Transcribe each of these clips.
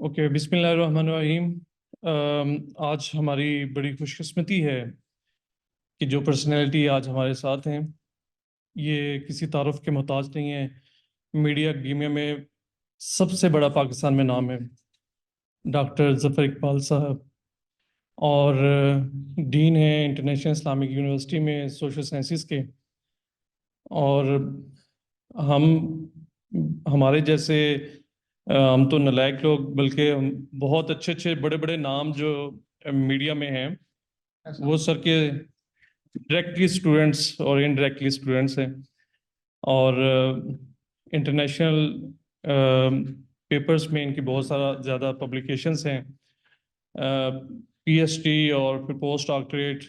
Okay, بسم اللہ الرحمن الرحیم۔ آج ہماری بڑی خوش قسمتی ہے کہ جو پرسنالٹی آج ہمارے ساتھ ہیں یہ کسی تعارف کے محتاج نہیں ہیں۔ میڈیا اکیڈمیا میں سب سے بڑا پاکستان میں نام ہے، ڈاکٹر ظفر اقبال صاحب، اور ڈین ہیں انٹرنیشنل اسلامک یونیورسٹی میں سوشل سائنسز کے۔ اور ہمارے جیسے ہم تو نالائق لوگ، بلکہ بہت اچھے اچھے بڑے بڑے نام جو میڈیا میں ہیں وہ سر کے ڈائریکٹلی اسٹوڈنٹس اور انڈائریکٹلی اسٹوڈنٹس ہیں، اور انٹرنیشنل پیپرز میں ان کی بہت زیادہ پبلیکیشنز ہیں، پی ایچ ڈی اور پھر پوسٹ ڈاکٹریٹ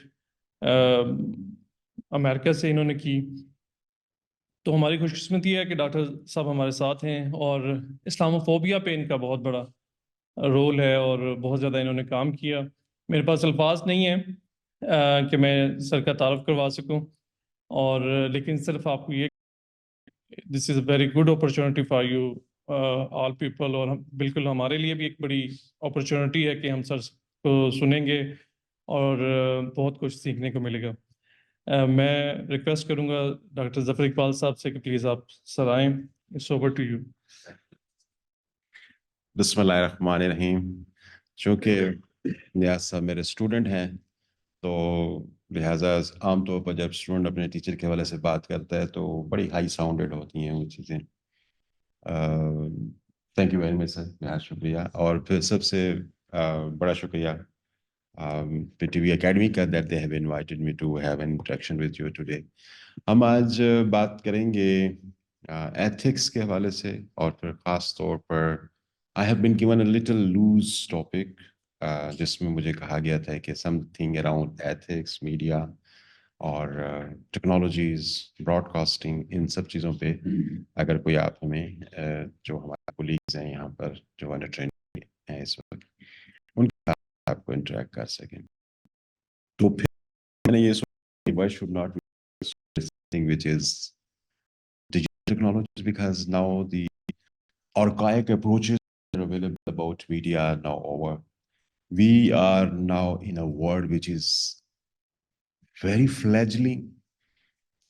امریکہ سے انہوں نے کی۔ تو ہماری خوش قسمتی ہے کہ ڈاکٹر صاحب ہمارے ساتھ ہیں، اور اسلاموفوبیا پہ ان کا بہت بڑا رول ہے اور بہت زیادہ انہوں نے کام کیا۔ میرے پاس الفاظ نہیں ہیں کہ میں سر کا تعارف کروا سکوں، اور لیکن صرف آپ کو یہ this is a very good opportunity for you all people, اور بالکل ہمارے لیے بھی ایک بڑی اپرچونٹی ہے کہ ہم سر کو سنیں گے اور بہت کچھ سیکھنے کو ملے گا۔ میں ریکویسٹ کروں گا ڈاکٹر ظفر اقبال صاحب سے کہ پلیز آپ سر آئیں۔ It's over to you. بسم اللہ الرحمن الرحیم۔ چونکہ نیاز صاحب میرے اسٹوڈنٹ ہیں تو لہٰذا عام طور پر جب اسٹوڈنٹ اپنے ٹیچر کے حوالے سے بات کرتا ہے تو بڑی ہائی ساؤنڈڈ ہوتی ہیں وہ چیزیں۔ Thank you very much sir, بہت شکریہ۔ اور پھر سب سے بڑا شکریہ پی ٹی وی اکیڈمی کا that they have invited me to have an interaction with you today. ہم آج بات کریں گے ایتھکس کے حوالے سے، اور پھر خاص طور پر I have been given a little loose topic جس میں مجھے کہا گیا تھا کہ some thing around ethics, media اور ٹیکنالوجیز، براڈ کاسٹنگ، ان سب چیزوں پہ اگر کوئی آپ ہمیں جو ہمارے کولیگز ہیں یہاں پر جو انڈر ٹریننگ ہیں اس وقت، ان کے ساتھ آپ کو انٹریکٹ کر سکیں، تو پھر میں نے یہ سوچا why should not we do something which is digital technologies, because now the archaic approaches available about media are now over. We are now in a world which is very fledgling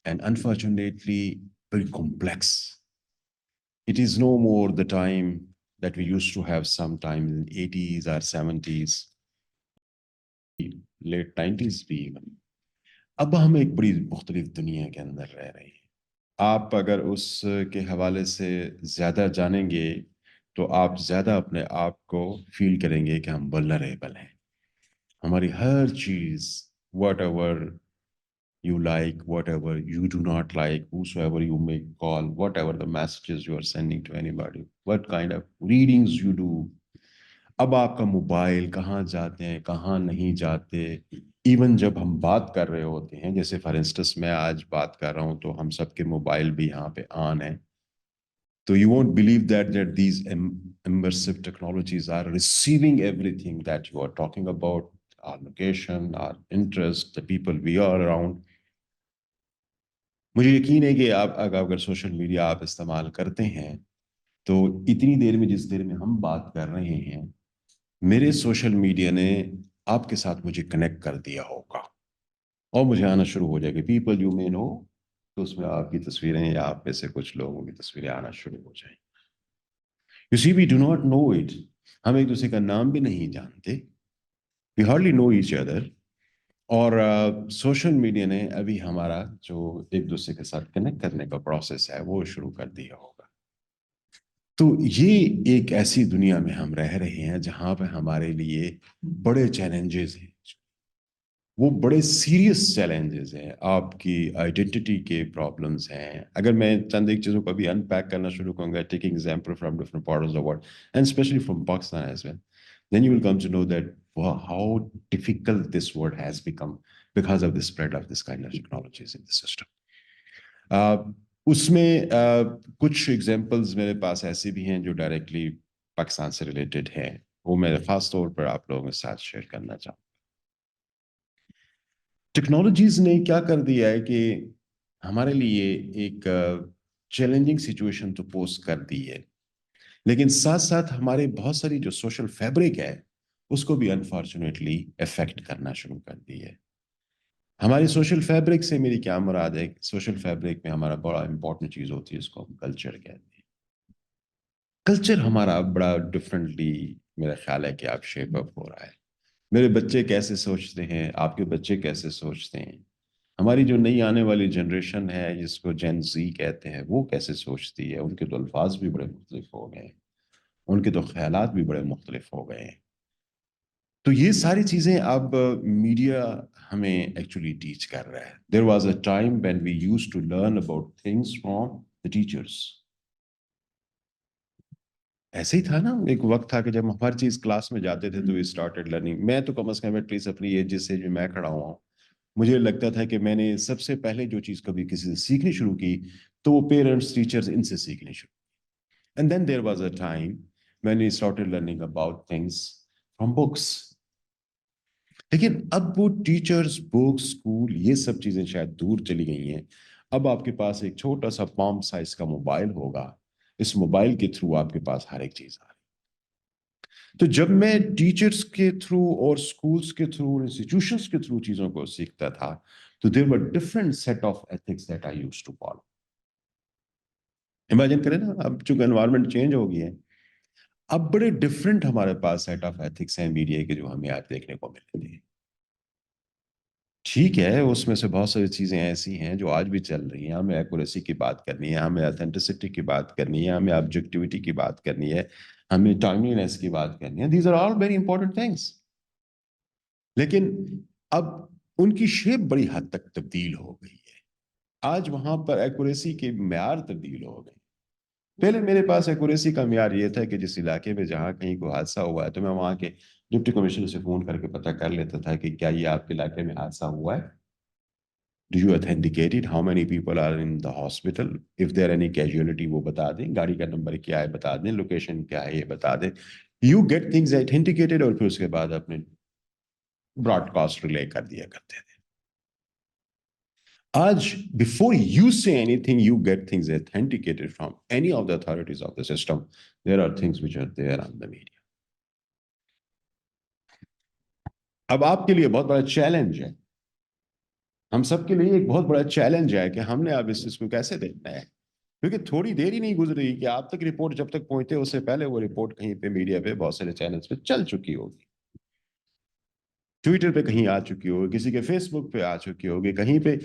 and unfortunately very complex. It is no more the time that we used to have sometime in 80s or 70s, late 90s بھی even. اب ہم ایک بڑی مختلف دنیا کے اندر رہ رہے ہیں۔ آپ اگر اس کے حوالے سے زیادہ جانیں گے تو آپ زیادہ اپنے آپ کو فیل کریں گے کہ ہم ولنریبل ہیں۔ ہماری ہر چیز، whatever you like, whatever you do not like, howsoever you make call, whatever the messages you are sending to anybody, what kind of readings you do, اب آپ کا mobile کہاں جاتے ہیں کہاں نہیں جاتے۔ Even جب ہم بات کر رہے ہوتے ہیں، جیسے فار انسٹنس میں آج بات کر رہا ہوں تو ہم سب کے موبائل بھی یہاں پہ آن ہیں، تو you won't believe that these immersive technologies are receiving everything that you are talking about, our location, our interest, the people we are around. مجھے یقین ہے کہ آپ اگر سوشل میڈیا آپ استعمال کرتے ہیں تو اتنی دیر میں، جس دیر میں ہم بات کر رہے ہیں، میرے سوشل میڈیا نے آپ کے ساتھ مجھے کنیکٹ کر دیا ہوگا، اور مجھے آنا شروع ہو جائے گا پیپل یو مے نو، تو اس میں آپ کی تصویریں یا آپ میں سے کچھ لوگوں کی تصویریں آنا شروع ہو جائیں۔ You see, we do not know it. ہم ایک دوسرے کا نام بھی نہیں جانتے. We hardly know each other. اور سوشل میڈیا نے ابھی ہمارا جو ایک دوسرے کے ساتھ کنیکٹ کرنے کا پروسیس ہے وہ شروع کر دیا ہوگا۔ تو یہ ایک ایسی دنیا میں ہم رہ رہے ہیں جہاں پہ ہمارے لیے بڑے چیلنجز ہیں، وہ بڑے سیریس چیلنجز ہیں، آپ کی آئیڈینٹی کے پرابلمز ہیں۔ اگر میں چند ایک چیزوں کو ابھی ان پیک کرنا شروع کروں گا، taking example from different parts of world and especially from Pakistan as well, then you will come to know that how difficult this world has become because of the spread of this kind of technologies in the system. اس میں کچھ examples میرے پاس ایسے بھی ہیں جو directly Pakistan سے related ہیں، وہ میں خاص طور پر آپ لوگوں کے ساتھ شیئر کرنا چاہوں گا۔ ٹیکنالوجیز نے کیا کر دیا ہے کہ ہمارے لیے ایک چیلنجنگ سچویشن تو پوز کر دی ہے، لیکن ساتھ ساتھ ہمارے بہت ساری جو سوشل فیبرک ہے اس کو بھی انفارچونیٹلی افیکٹ کرنا شروع کر دی ہے. ہماری سوشل فیبرک سے میری کیا مراد ہے؟ سوشل فیبرک میں ہمارا بڑا امپورٹنٹ چیز ہوتی ہے، اس کو ہم کلچر کہتے ہیں. کلچر ہمارا بڑا ڈفرینٹلی میرا خیال ہے کہ آپ شیپ اپ ہو رہا ہے. میرے بچے کیسے سوچتے ہیں، آپ کے بچے کیسے سوچتے ہیں، ہماری جو نئی آنے والی جنریشن ہے جس کو جین زی کہتے ہیں وہ کیسے سوچتی ہے. ان کے تو الفاظ بھی بڑے مختلف ہو گئے ہیں، ان کے تو خیالات بھی بڑے مختلف ہو گئے ہیں. تو یہ ساری چیزیں اب میڈیا ہمیں ایکچولی ٹیچ کر رہا ہے. There was a time when we used to learn about things from the teachers. ایسے ہی تھا نا، ایک وقت تھا کہ جب ہم ہر چیز کلاس میں جاتے تھے تو وی اسٹارٹیڈ لرننگ. میں تو کم از کم ایٹ لیسٹ اپنی ایج سے جو میں کھڑا ہوا ہوں، مجھے لگتا تھا کہ میں نے سب سے پہلے جو چیز کبھی کسی سے سیکھنی شروع کی تو وہ پیرنٹس ٹیچرز ان سے سیکھنی شروع. And then there was a time when we started learning about things from books. لیکن اب وہ ٹیچرز، بکس، اسکول، یہ سب چیزیں شاید دور چلی گئی ہیں. اب آپ کے پاس ایک چھوٹا سا پام سائز کا موبائل ہوگا، اس موبائل کے تھرو آپ کے پاس ہر ایک چیز آ رہی. تو جب میں ٹیچرز کے تھرو اور اسکولس کے تھرو، انسٹیٹیوشنس کے تھرو چیزوں کو سیکھتا تھا تو there were different set of ethics that I use to follow. Imagine کریں نا، اب چونکہ انوائرمنٹ چینج ہو گئی ہے، اب بڑے ڈفرنٹ ہمارے پاس سیٹ آف ایتھکس ہیں میڈیا کے جو ہمیں آج دیکھنے کو ملتے ہیں. ٹھیک ہے، اس میں سے بہت ساری چیزیں ایسی ہیں جو آج بھی چل رہی ہیں. ہمیں ایکوریسی کی بات کرنی ہے، ہمیں اتھینٹسٹی کی بات کرنی ہے، ہمیں آبجیکٹیوٹی کی بات کرنی ہے، ہمیں ٹائملینس کی بات کرنی ہے. These are all very important things. لیکن اب ان کی شیپ بڑی حد تک تبدیل ہو گئی ہے. آج وہاں پر ایکوریسی کے معیار تبدیل ہو گئے. پہلے میرے پاس ایکوریسی کا معیار یہ تھا کہ جس علاقے میں جہاں کہیں کوئی حادثہ ہوا ہے تو میں وہاں کے ڈپٹی کمشنر سے فون کر کے پتہ کر لیتا تھا کہ کیا یہ آپ کے علاقے میں حادثہ ہوا ہے. Do you authenticate it? How many people are in the hospital? If there any casualty وہ بتا دیں، گاڑی کا نمبر کیا ہے بتا دیں، لوکیشن کیا ہے یہ بتا دیں. You get things authenticated اور پھر اس کے بعد اپنے براڈ کاسٹ ریلے کر دیا کرتے تھے. آج before you say anything, you get things authenticated from any of the authorities of the system. There are things which are there on the media. اب آپ کے لیے بہت بڑا چیلنج ہے، ہم سب کے لیے ایک بہت بڑا چیلنج ہے کہ ہم نے اب اس چیز کو کیسے دیکھنا ہے. کیونکہ تھوڑی دیر ہی نہیں گزری کہ آپ تک رپورٹ جب تک پہنچتے اس سے پہلے وہ رپورٹ کہیں پہ میڈیا پہ بہت سارے چینلز پہ چل چکی ہوگی، ٹویٹر پہ کہیں آ چکی ہوگی، کسی کے فیس بک پہ آ چکی ہوگی، کہیں پہ.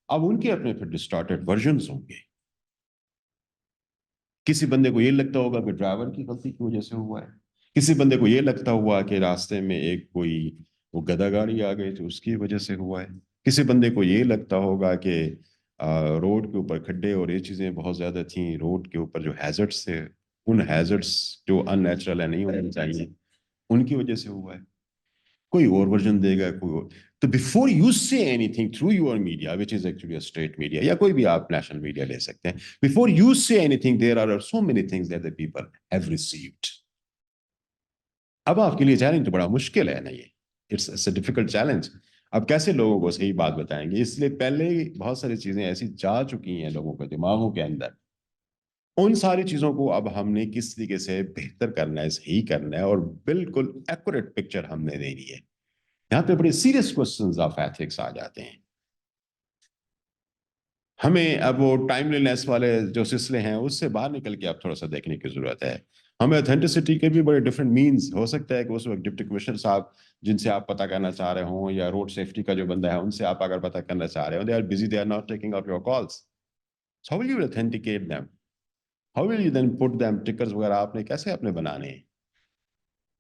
اب ان کے اپنے پھر ڈسٹارٹیڈ ورژنز ہوں گے. کسی بندے کو یہ لگتا ہوگا کہ ڈرائیور کی غلطی کی وجہ سے ہوا ہے، کسی بندے کو یہ لگتا ہوا کہ راستے میں ایک کوئی وہ گدھا گاڑی آ گئی تو اس کی وجہ سے ہوا ہے، کسی بندے کو یہ لگتا ہوگا کہ روڈ کے اوپر کھڈے اور یہ چیزیں بہت زیادہ تھیں، روڈ کے اوپر جو ہیزرڈس تھے ان ہیزرڈس جو ان نیچرل ہے نہیں ہونے چاہیے ان کی وجہ سے ہوا ہے. کوئی اور ورژن دے گا، کوئی اور. تو بفور یو سے any thing through your media which is actually state media یا کوئی بھی آپ نیشنل میڈیا لے سکتے ہیں، بفور یو سے any thing there are so many things that the people have received. اب آپ کے لیے چیلنج تو بڑا مشکل ہے نا، یہ اٹس اے ڈیفیکلٹ چیلنج. اب کیسے لوگوں کو صحیح بات بتائیں گے؟ اس لیے پہلے بہت ساری چیزیں ایسی جا چکی ہیں لوگوں کے دماغوں کے اندر، ان ساری چیزوں کو اب ہم نے کس طریقے سے بہتر کرنا ہے، صحیح کرنا ہے اور بالکل ایکوریٹ پکچر ہم نے دینی ہے. یہاں پہ بڑے سیریس کوسچنز آف ایتھکس آ جاتے ہیں. ہمیں اب وہ ٹائملینس والے جو سلسلے ہیں اس سے باہر نکل کے اب تھوڑا سا دیکھنے کی ضرورت ہے. ہمیں اتھینٹسٹی کے بھی بڑے ڈفرینٹ مینز ہو سکتا ہے کہ اس وقت ڈپٹی کمشنر صاحب جن سے آپ پتہ کرنا چاہ رہے ہوں یا روڈ سیفٹی کا جو بندہ ہے ان سے آپ اگر پتہ کرنا چاہ رہے ہوں، they are busy, they are not taking up your calls. How will you authenticate them? How will you then put them? Tickers وغیرہ آپ نے کیسے اپنے بنانے ہیں؟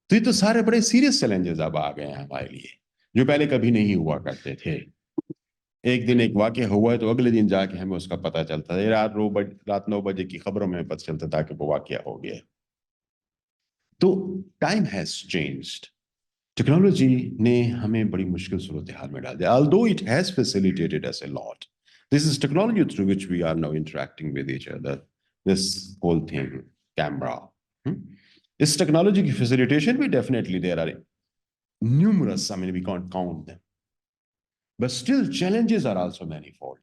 تو یہ تو سارے بڑے سیریس چیلنجز اب آ گئے ہیں ہمارے لیے جو پہلے کبھی نہیں ہوا کرتے تھے. ایک دن ایک واقعہ ہوا ہے تو اگلے دن جا کے ہمیں اس کا پتہ چلتا ہے، رات 9 بجے کی خبروں میں پتہ چلتا تھا کہ وہ واقعہ ہو گیا. تو ٹائم ہیز چینجڈ. ٹیکنالوجی نے ہمیں بڑی مشکل صورتحال میں ڈال دیا. although it has facilitated us a lot, this is technology through which we are now interacting with each other. This whole thing, camera. اس ٹیکنالوجی کی facilitation بھی definitely there are numerous, I mean we can't count them. But still challenges are also manifold.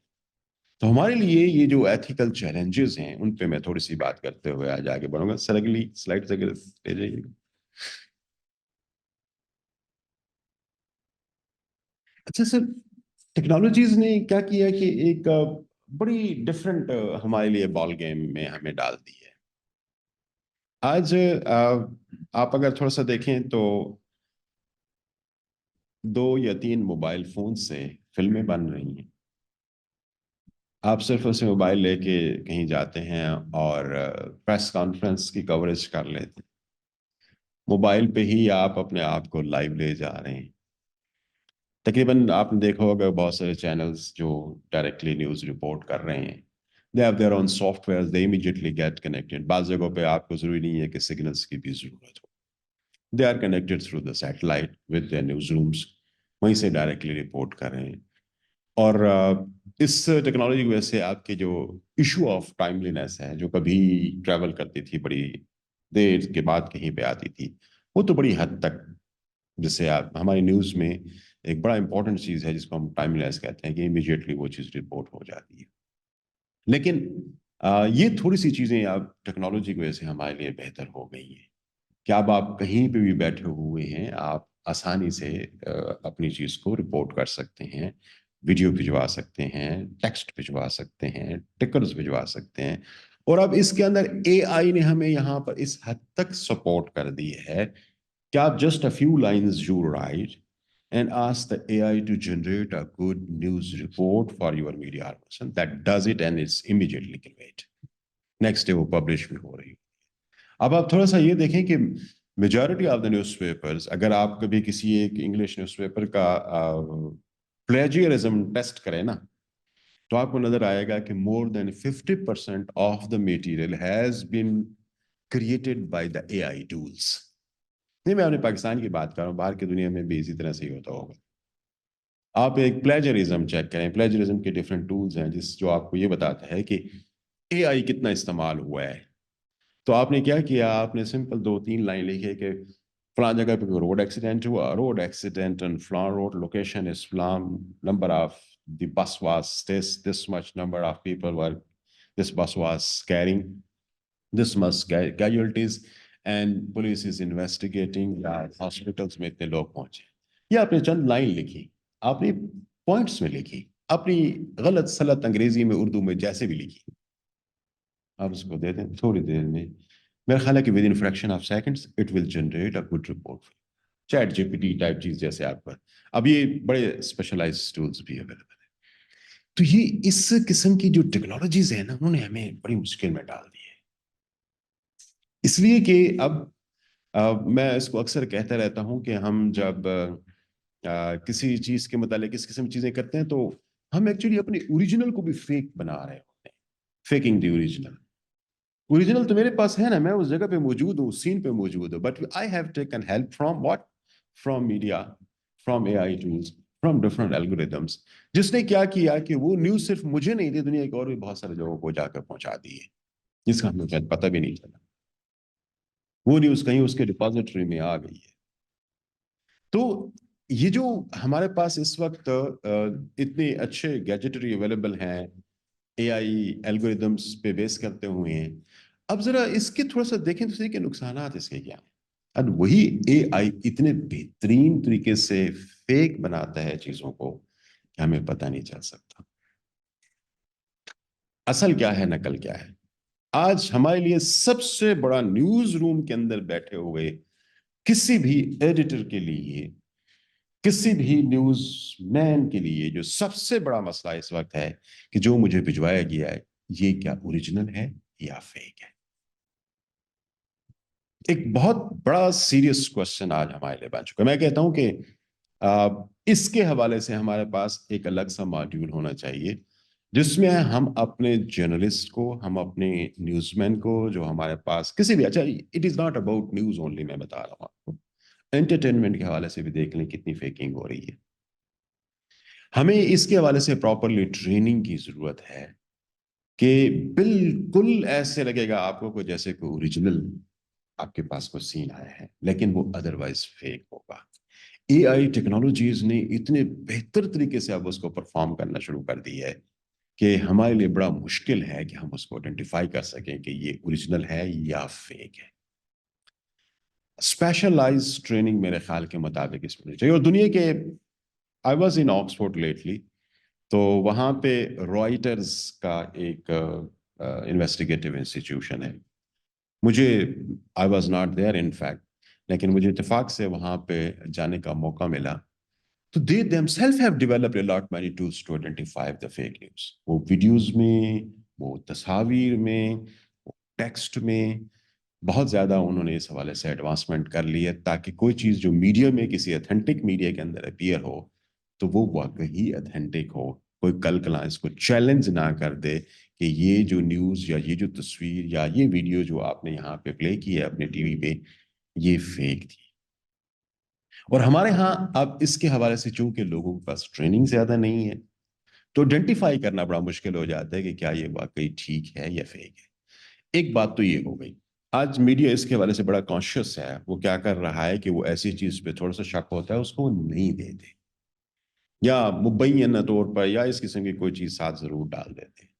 تو ہمارے لیے یہ جو ethical challenges ہیں ان پہ میں تھوڑی سی بات کرتے ہوئے آج آگے بڑھوں گا. سر اگلی سلائڈ اگر لے جائیے. اچھا سر, ٹیکنالوجیز نے کیا کیا کہ ایک بڑی ڈفرینٹ ہمارے لیے بال گیم میں ہمیں ڈال دی ہے. آج آپ اگر تھوڑا سا دیکھیں تو 2 یا 3 موبائل فون سے فلمیں بن رہی ہیں. آپ صرف اسے موبائل لے کے کہیں جاتے ہیں اور پریس کانفرنس کی کوریج کر لیتے ہیں. موبائل پہ ہی آپ اپنے آپ کو لائیو لے جا رہے ہیں. تقریباً آپ نے دیکھا ہوگا بہت سارے چینلز جو ڈائریکٹلی نیوز رپورٹ کر رہے ہیں, they have their own software, they immediately get connected. بعض جگہوں پہ آپ کو ضروری نہیں ہے کہ سگنلس کی بھی ضرورت ہو. They are connected through the satellite with their news rooms, وہیں سے ڈائریکٹلی رپورٹ کر رہے ہیں. اور اس ٹیکنالوجی کی وجہ سے آپ کے جو ایشو آف ٹائملینس ہے, جو کبھی ٹریول کرتی تھی بڑی دیر کے بعد کہیں پہ آتی تھی, وہ تو بڑی حد تک, جس سے آپ ہماری نیوز میں ایک بڑا امپورٹنٹ چیز ہے جس کو ہم ٹائملینس کہتے ہیں کہ امیجیٹلی وہ چیز رپورٹ ہو جاتی ہے. لیکن یہ تھوڑی سی چیزیں اب ٹیکنالوجی کی وجہ سے ہمارے لیے بہتر ہو گئی ہیں کہ اب آپ کہیں پہ بھی بیٹھے ہوئے ہیں, آپ آسانی سے اپنی چیز کو رپورٹ کر سکتے ہیں, ویڈیو بھجوا سکتے ہیں, ٹیکسٹ بھجوا سکتے ہیں, ٹکرز بھجوا سکتے ہیں. اور اب اس کے اندر اے آئی نے ہمیں یہاں پر اس حد تک سپورٹ کر دی ہے کہ آپ just a few lines you right and ask the AI to generate a good news report for your media person. That does it and it's immediately conveyed. Next day وہ پبلش بھی ہو رہی ہے. اب آپ تھوڑا سا یہ دیکھیں کہ majority of the news papers, اگر آپ کبھی کسی ایک انگلش نیوز پیپر کا پلیجیئرزم ٹیسٹ کریں نا, تو آپ کو نظر آئے گا کہ more than 50% of the material has been created by the AI tools. نہیں, میں اپنے پاکستان کی بات کر رہا ہوں, باہر کی دنیا میں بھی اسی طرح سے ہی ہوتا ہوگا. آپ ایک پلیجرزم چیک کریں, پلیجرزم کے ڈفرینٹ ٹولز ہیں جو آپ کو یہ بتاتا ہے کہ اے آئی کتنا استعمال ہوا ہے. تو آپ نے کیا کیا, آپ نے سمپل 2-3 لائن لکھے کہ فلاں جگہ پہ روڈ ایکسیڈنٹ ہوا, روڈ ایکسیڈنٹ اینڈ فلاں روڈ لوکیشن از فلاں, نمبر آف دی بس was this much number of people were, this bus was carrying this much casualties and police is investigating that hospitals میں اتنے لوگ پہنچے. یہ آپ نے چند لائن لکھی, آپ نے پوائنٹس میں لکھی, اپنی غلط سلط انگریزی میں اردو میں جیسے بھی لکھی, آپ اس کو دے دیں تھوڑی دیر میں, میرا خیال ہے کہ with in fraction of seconds it will generate a good report. Chat G P T type چیز جیسے آپ کا, اب یہ بڑے اسپیشلائز ٹولز بھی اویلیبل ہیں. تو یہ اس قسم کی جو ٹیکنالوجیز ہیں نا, انہوں نے ہمیں بڑی مشکل میں ڈال دی ہے. اس لیے کہ اب میں اس کو اکثر کہتا رہتا ہوں کہ ہم جب کسی چیز کے متعلق اس قسم چیزیں کرتے ہیں تو ہم ایکچولی اپنے اوریجنل کو بھی فیک بنا رہے ہوتے ہیں. Faking the original. اوریجنل تو میرے پاس ہے نا, میں اس جگہ پہ موجود ہوں, سین پہ موجود ہوں, but I have taken help from what, from media, from a I tools, from different algorithms, جس نے کیا کیا کہ وہ نیوز صرف مجھے نہیں دی, دنیا کے اور بھی بہت سارے لوگوں کو جا کر پہنچا دی ہے, جس کا ہمیں شاید پتہ بھی نہیں چلا. وہ نیوز کہیں اس کے ڈپازیٹری میں آ گئی ہے. تو یہ جو ہمارے پاس اس وقت اتنے اچھے گیجٹری اویلیبل ہیں, اے آئی الگوریدمس پہ بیس کرتے ہوئے ہیں, اب ذرا اس کے تھوڑا سا دیکھیں تو صحیح کہ نقصانات اس کے کیا ہیں. اور وہی اے آئی اتنے بہترین طریقے سے فیک بناتا ہے چیزوں کو کہ ہمیں پتہ نہیں چل سکتا اصل کیا ہے, نقل کیا ہے. آج ہمارے لیے سب سے بڑا نیوز روم کے اندر بیٹھے ہوئے کسی بھی ایڈیٹر کے لیے, کسی بھی نیوز مین کے لیے جو سب سے بڑا مسئلہ اس وقت ہے کہ جو مجھے بھجوایا گیا ہے یہ کیا اوریجنل ہے یا فیک ہے. ایک بہت بڑا سیریس کوشچن آج ہمارے لیے بن چکا ہے. میں کہتا ہوں کہ اس کے حوالے سے ہمارے پاس ایک الگ سا ماڈیول ہونا چاہیے جس میں ہم اپنے جرنلسٹ کو, ہم اپنے نیوز مین کو, جو ہمارے پاس کسی بھی, اچھا it is not about news only, میں بتا رہا ہوں آپ کو, انٹرٹینمنٹ کے حوالے سے بھی دیکھ لیں کتنی فیکنگ ہو رہی ہے. ہمیں اس کے حوالے سے پراپرلی ٹریننگ کی ضرورت ہے کہ بالکل ایسے لگے گا آپ کو جیسے کوئی اوریجنل آپ کے پاس کوئی سین آیا ہے, لیکن وہ ادروائز فیک ہوگا. اے آئی ٹیکنالوجیز نے اتنے بہتر طریقے سے اب اس کو پرفارم کرنا شروع کر دی ہے کہ ہمارے لیے بڑا مشکل ہے کہ ہم اس کو آئیڈینٹیفائی کر سکیں کہ یہ اوریجنل ہے یا فیک ہے. اسپیشلائز ٹریننگ میرے خیال کے مطابق اس میں چاہیے. اور دنیا کے I was in Oxford lately, تو وہاں پہ رائٹرز کا ایک انویسٹیگیٹو انسٹیٹیوشن ہے. مجھے I was not there in fact, لیکن مجھے اتفاق سے وہاں پہ جانے کا موقع ملا. تو they themselves have developed a lot many tools to identify the fake news. وہ ویڈیوز میں, وہ تصاویر میں, وہ ٹیکسٹ میں بہت زیادہ انہوں نے اس حوالے سے ایڈوانسمنٹ کر لی ہے, تاکہ کوئی چیز جو میڈیا میں کسی اتھینٹک میڈیا کے اندر اپیئر ہو تو وہ واقعی اتھینٹک ہو. کوئی کل کلا اس کو چیلنج نہ کر دے کہ یہ جو نیوز یا یہ جو تصویر یا یہ ویڈیو جو آپ نے یہاں پہ پلے کی ہے اپنے ٹی وی پہ, یہ فیک تھی. اور ہمارے ہاں اب اس کے حوالے سے چونکہ لوگوں کے پاس ٹریننگ زیادہ نہیں ہے, تو آئیڈینٹیفائی کرنا بڑا مشکل ہو جاتا ہے کہ کیا یہ واقعی ٹھیک ہے یا فیک ہے. ایک بات تو یہ ہو گئی, آج میڈیا اس کے حوالے سے بڑا کانشیس ہے. وہ کیا کر رہا ہے کہ وہ ایسی چیز پہ تھوڑا سا شک ہوتا ہے اس کو نہیں دیتے, یا مبینہ طور پر یا اس قسم کی کوئی چیز ساتھ ضرور ڈال دیتے ہیں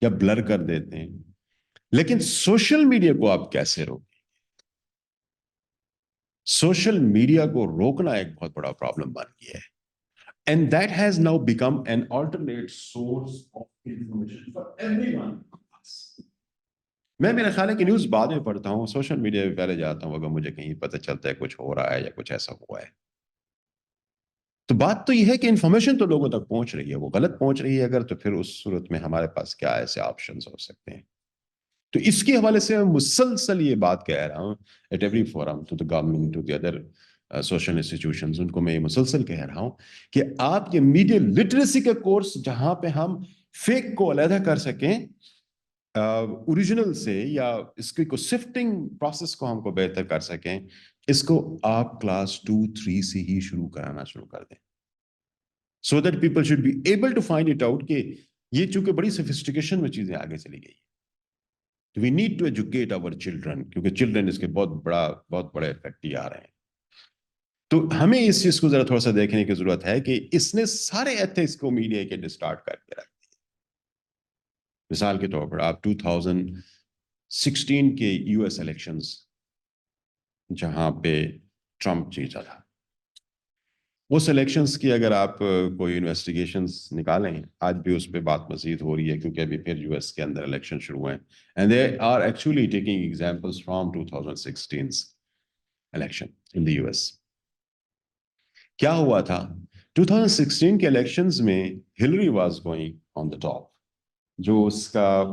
یا بلر کر دیتے ہیں. لیکن سوشل میڈیا کو آپ کیسے روکیں؟ سوشل میڈیا کو روکنا ایک بہت بڑا پرابلم بن گیا ہے. And that has now become an alternate source of information for everyone. میں میرا خیال ہے کہ نیوز بعد میں پڑھتا ہوں, سوشل میڈیا پہ پہلے جاتا ہوں اگر مجھے کہیں پتہ چلتا ہے کچھ ہو رہا ہے یا کچھ ایسا ہوا ہے. تو بات تو یہ ہے کہ انفارمیشن تو لوگوں تک پہنچ رہی ہے, وہ غلط پہنچ رہی ہے اگر, تو پھر اس صورت میں ہمارے پاس کیا ایسے آپشنز ہو سکتے ہیں. تو اس کے حوالے سے میں مسلسل یہ بات کہہ رہا ہوں at every forum, to the government, to the other social institutions, ان کو میں یہ مسلسل کہہ رہا ہوں کہ آپ یہ میڈیا لٹریسی کا کورس جہاں پہ ہم فیک کو علیحدہ کر سکیں اوریجنل سے, یا اس کی کو سفٹنگ پروسیس کو ہم کو بہتر کر سکیں, اس کو آپ کلاس 2-3 سے ہی شروع کرانا شروع کر دیں, so that people should be able to find it out کہ یہ چونکہ بڑی سفسٹیکیشن میں چیزیں آگے چلی گئی. We need to educate our children, کیونکہ چلڈرن اس کے بہت بڑے افیکٹ ہی آ رہے ہیں. تو ہمیں اس چیز کو ذرا تھوڑا سا دیکھنے کی ضرورت ہے کہ اس نے سارے ایتھکس کو میڈیا کے ڈسٹارٹ کر کے رکھ دیا. مثال کے طور پر آپ 2016 کے یو ایس الیکشنز جہاں پہ ٹرمپ جیتا تھا, اس الیکشنز کی اگر آپ کوئی انویسٹیگیشنز نکالیں, آج بھی اس پہ بات مزید ہو رہی ہے کیونکہ ابھی پھر یو ایس کے اندر الیکشن شروع ہیں, and they are actually taking examples from 2016's election in the US. کیا ہوا تھا 2016 کے الیکشنز میں, Hillary was going on the top. جو اس کا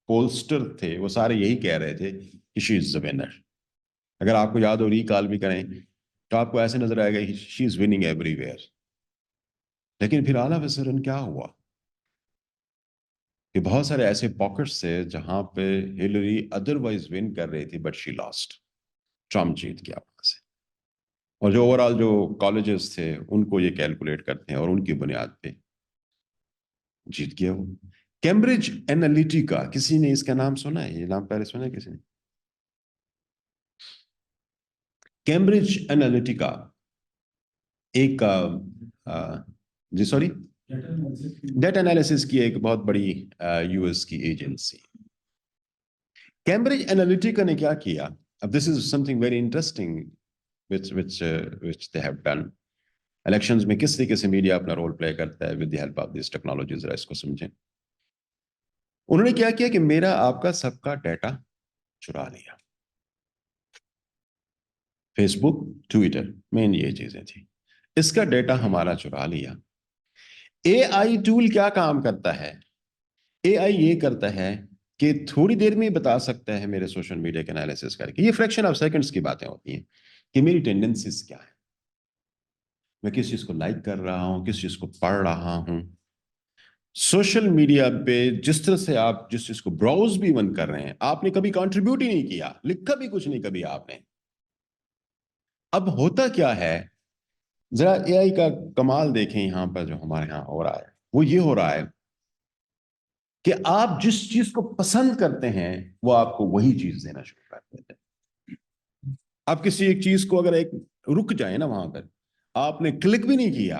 پولسٹر تھے وہ سارے یہی کہہ رہے تھے کہ شی از the winner. اگر آپ کو یاد ہو ریکال بھی کریں تو آپ کو ایسے نظر آئے گا شی از وننگ ایوری ویئر. لیکن پھر آل آف اے سڈن کیا ہوا کہ بہت سارے ایسے پاکٹس تھے جہاں پہ ہلری ادروائز ون کر رہی تھی بٹ شی لاسٹ, ٹرمپ جیت گیا وہاں سے. اور جو اوور آل جو کالجز تھے ان کو یہ کیلکولیٹ کرتے ہیں اور ان کی بنیاد پہ جیت گیا وہ. کیمبرج اینالیٹیکا, کسی نے اس کا نام سنا ہے؟ یہ نام پہلے سنا ہے کسی نے؟ کیمبرج اینالیٹیکا ایک جی سوری ڈیٹا انالیسس کی ایک بہت بڑی یو ایس کی ایجنسی. کیمبرج اینالیٹیکا نے کیا کیا, اب this is something very interesting which they have done. Elections میں کس طریقے سے میڈیا اپنا رول پلے کرتا ہے with the help of these technologies, ذرا اس کو سمجھیں. انہوں نے کیا کیا کہ میرا آپ کا سب کا ڈیٹا چرا لیا. فیس بک, ٹویٹر, مین یہ چیزیں تھیں, اس کا ڈیٹا ہمارا چرا لیا. اے آئی ٹول کیا کام کرتا ہے؟ اے آئی یہ کرتا ہے کہ تھوڑی دیر میں بتا سکتا ہے میرے سوشل میڈیا کے انالیسس کر کے, یہ فریکشن آف سیکنڈز کی باتیں ہوتی ہیں, کہ میری ٹینڈنسیز کیا ہے, میں کس چیز کو لائک کر رہا ہوں, کس چیز کو پڑھ رہا ہوں. سوشل میڈیا پہ جس طرح سے آپ جس چیز کو براؤز بھی ون کر رہے ہیں, آپ نے کبھی کنٹریبیوٹ ہی نہیں کیا, لکھا بھی کچھ نہیں کبھی آپ نے. اب ہوتا کیا ہے, ذرا اے آئی کا کمال دیکھیں یہاں پر جو ہمارے یہاں ہو رہا ہے, وہ یہ ہو رہا ہے کہ آپ جس چیز کو پسند کرتے ہیں وہ آپ کو وہی چیز دینا شروع کر دیتے ہیں. آپ کسی ایک چیز کو اگر ایک رک جائیں نا وہاں پر, آپ نے کلک بھی نہیں کیا,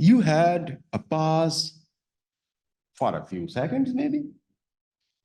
you had a pause for a few seconds maybe.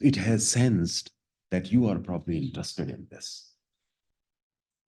it has sensed that you are probably interested in this,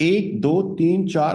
1 2 3 4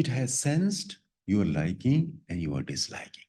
it has sensed your liking and your disliking,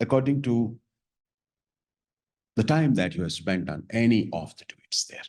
according to the time that you have spent on any of the tweets there.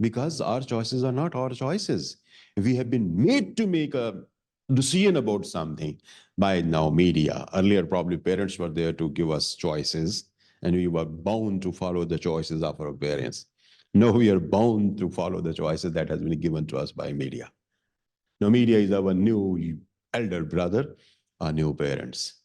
because our choices are not our choices. We have been made to make a decision about something by now media. Earlier, probably parents were there to give us choices, and we were bound to follow the choices of our parents. Now we are bound to follow the choices that has been given to us by media. Now media is our new elder brother, our new parents.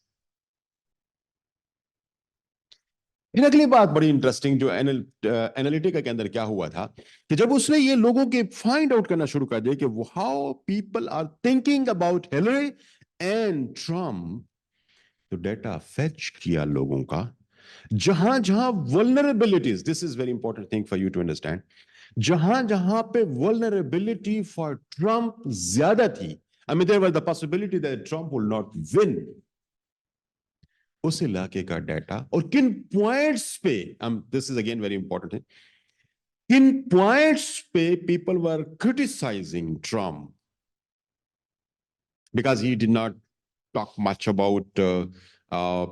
پھر اگلی بات بڑی interesting جو Analytica کے اندر کیا ہوا تھا کہ جب اس نے یہ لوگوں کے فائنڈ آؤٹ کرنا شروع کر دیا کہ how people are thinking about Hillary and Trump, تو ڈیٹا فیچ کیا لوگوں کا جہاں جہاں vulnerabilities, this is very important thing for you to understand, جہاں جہاں پہ vulnerability for Trump زیادہ تھی, I mean there was the possibility that Trump will not win, اس علاقے کا ڈیٹا اور کن پوائنٹس پہ, this is again very important thing, کن پوائنٹس پہ people were criticizing Trump because he did not talk much about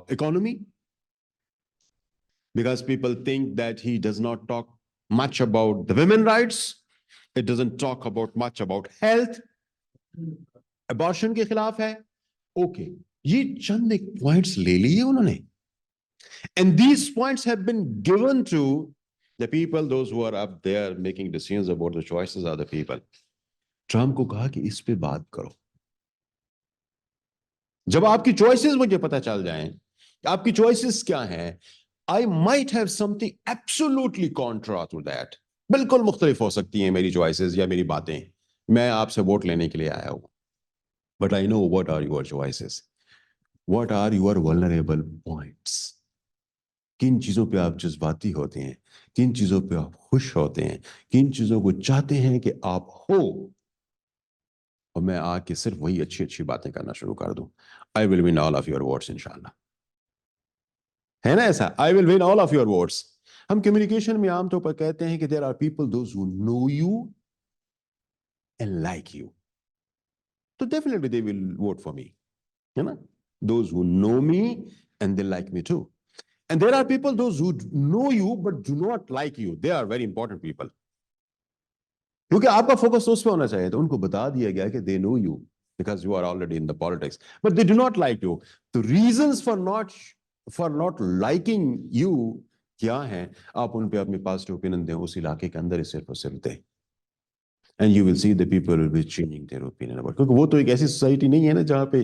economy, because people think that he does not talk much about the women rights, it doesn't talk about much about health, abortion کے خلاف ہے. Okay, یہ چند ایک points لے لیے انہوں نے, and these points have been given to the people, those who are up there making decisions about the choices of the people. Trump کو کہا کہ اس پہ بات کرو. جب آپ کی choices مجھے پتہ چل جائیں آپ کی choices کیا ہیں, I might have something absolutely contra to that. بالکل مختلف ہو سکتی ہیں میری choices یا میری باتیں, میں آپ سے ووٹ لینے کے لیے آیا ہوں. But I know what are your choices. What are your vulnerable points. کن چیزوں پہ آپ جذباتی ہوتے ہیں, کن چیزوں پہ آپ خوش ہوتے ہیں, کن چیزوں کو چاہتے ہیں کہ آپ ہو, اور میں آ کے صرف وہی اچھی اچھی باتیں کرنا شروع کر دوں. I will win all of your votes انشاءاللہ. ہے نا ایسا, I will win all of your votes. ہم کمیونیکیشن میں عام طور پر کہتے ہیں کہ there are people those who know you and like you. So definitely they will vote for me. ہے نا, those who know me and they like me too. And there are people those who know you but do not like you. They are very important people. کیونکہ آپ کا focus اس پہ ہونا چاہیے, تو ان کو بتا دیا گیا کہ they know you because you are already in the politics, but they do not like you. The reasons for not liking you کیا ہیں, آپ ان پہ اپنی پازیٹیو اوپینین دیں اس علاقے کے اندر ہی صرف اور صرف دیں, and you will see the people will be changing their opinion about. کیونکہ وہ تو ایک ایسی سوسائٹی نہیں ہے نا جہاں پہ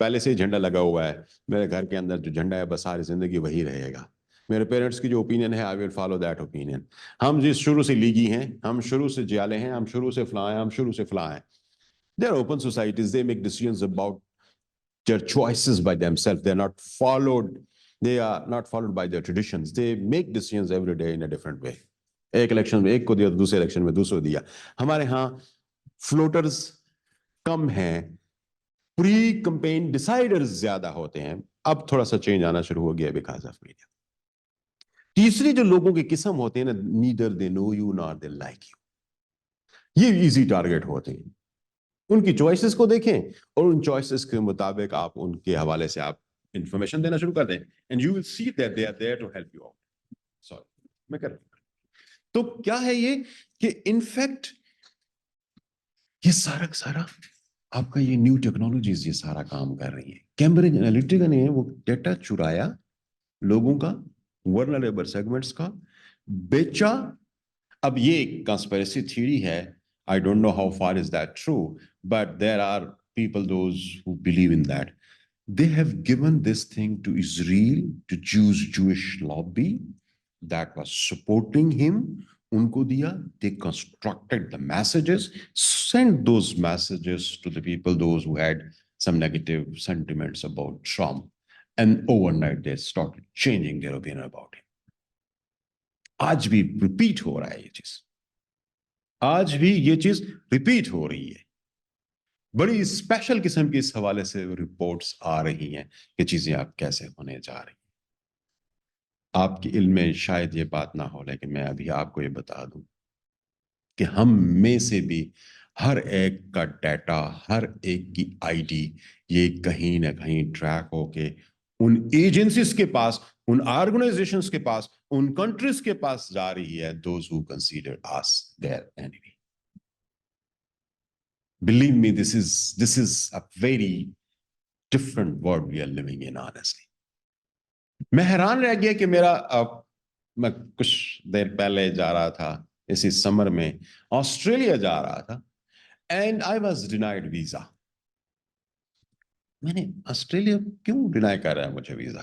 پہلے سے ہی جھنڈا لگا ہوا ہے, میرے گھر کے اندر جو جھنڈا ہے بس ساری زندگی وہی رہے گا, میرے پیرنٹس کی جو اوپینین ہے I will follow that opinion. ہم جس شروع سے لیگی ہیں, ہم شروع سے جیالے ہیں, ہم شروع سے فلاں ہیں, ہم شروع سے فلاں ہیں. They are open societies, they make decisions about their choices by themselves. They are not followed by their traditions. They make decisions every day in a different way. ایک الیکشن میں ایک کو دیا, دوسرے الیکشن میں دوسرے دیا. ہمارے ہاں فلوٹرز کم ہیں, پری کمپین ڈیسائیڈرز زیادہ ہوتے ہیں. اب تھوڑا سا چینج آنا شروع ہو گیا بیکاز آف میڈیا. تیسری جو لوگوں کی قسم ہوتے ہیں نا, نیدر دے نو یو نار دے لائک یو, یہ ایزی ٹارگیٹ ہوتے ہیں. ان کی چوائسز کو دیکھیں اور ان چوائسز کے مطابق آپ ان کے حوالے سے آپ انفارمیشن دینا شروع کر دیں, and you will see that they are there to help you out. Sorry, میں کر رہا ہوں. تو کیا ہے یہ کہ انفیکٹ یہ سارا آپ کا یہ نیو ٹیکنالوجیز یہ سارا کام کر رہی ہیں. کیمبرج انالیٹیکا نے وہ ڈیٹا چرایا لوگوں کا, ورنریبل سیگمنٹس کا, بیچا. اب یہ ایک کنسپیریسی تھیوری ہے, I don't know how far is that true, but there are people those who believe in that. They have given this thing to Israel, to Jewish lobby that was supporting him. Unko diya, they constructed the messages, sent those messages to the people, those who had some negative sentiments about Trump, and overnight they started changing their opinion about him. آج بھی repeat ہو رہا ہے یہ چیز, آج بھی یہ چیز ریپیٹ ہو رہی ہے. بڑی اسپیشل قسم کی اس حوالے سے رپورٹس آ رہی ہیں کہ چیزیں آپ کیسے ہونے جا رہی ہیں. آپ کے علم میں شاید یہ بات نہ ہو, لیکن میں ابھی آپ کو یہ بتا دوں کہ ہم میں سے بھی ہر ایک کا ڈیٹا, ہر ایک کی آئی ڈی, یہ کہیں نہ کہیں ٹریک ہو کے ان ایجنسیز کے پاس, ان آرگنائزیشنز کے پاس, ان کنٹریز کے پاس جا رہی ہے, those who consider us their enemy. Believe me, this is a very different world we are living in, honestly. میں حیران رہ گیا کہ میں کچھ دیر پہلے جا رہا تھا اسی سمر میں آسٹریلیا جا رہا تھا, and I was denied visa. میں نے آسٹریلیا کیوں ڈینائی کر رہا ہے مجھے visa?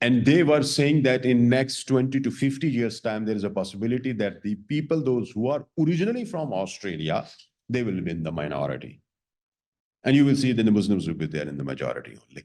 And they were saying that in next 20 to 50 years time, there is a possibility that the people, those who are originally from Australia, they will be in the minority. And you will see that the Muslims will be there in the majority only.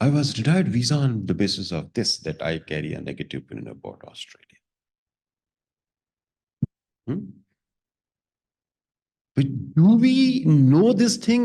I was denied visa on the basis of this, that I carry a negative opinion about Australia. But do we know this thing?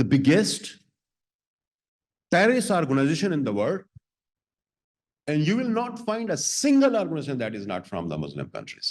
the biggest terrorist organization in the world, and you will not find a single organization that is not from the Muslim countries.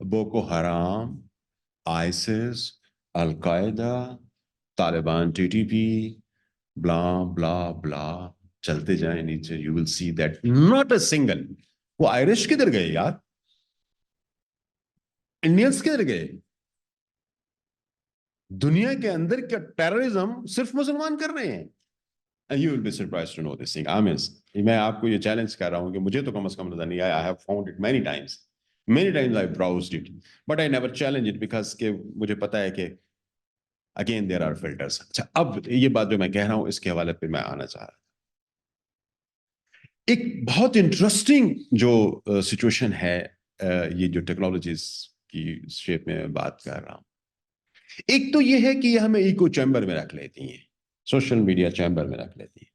Boko Haram, ISIS, al Qaeda, Taliban, TTP, بلا بلا بلا, چلتے جائیں نیچے, you will see that not a single. وہ Irish کدھر گئے یار, انڈینس کدھر گئے؟ دنیا کے اندر کیا ٹیررزم صرف مسلمان کر رہے ہیں؟ You will be surprised to know this thing. میں آپ کو یہ چیلنج کر رہا ہوں کہ مجھے تو کم از کم نظر نہیں آیا. I have found it many times. Many times I browsed it. But I never challenge it because کہ مجھے پتا ہے کہ again there are filters. اچھا, اب یہ بات جو میں کہہ رہا ہوں اس کے حوالے پہ میں آنا چاہ رہا ہوں. ایک بہت انٹرسٹنگ جو سچویشن ہے, یہ جو ٹیکنالوجیز کی شیپ میں بات کر رہا ہوں. ایک تو یہ ہے کہ یہ ہمیں ایکو چیمبر میں رکھ لیتی ہیں, سوشل میڈیا چیمبر میں رکھ لیتی ہیں.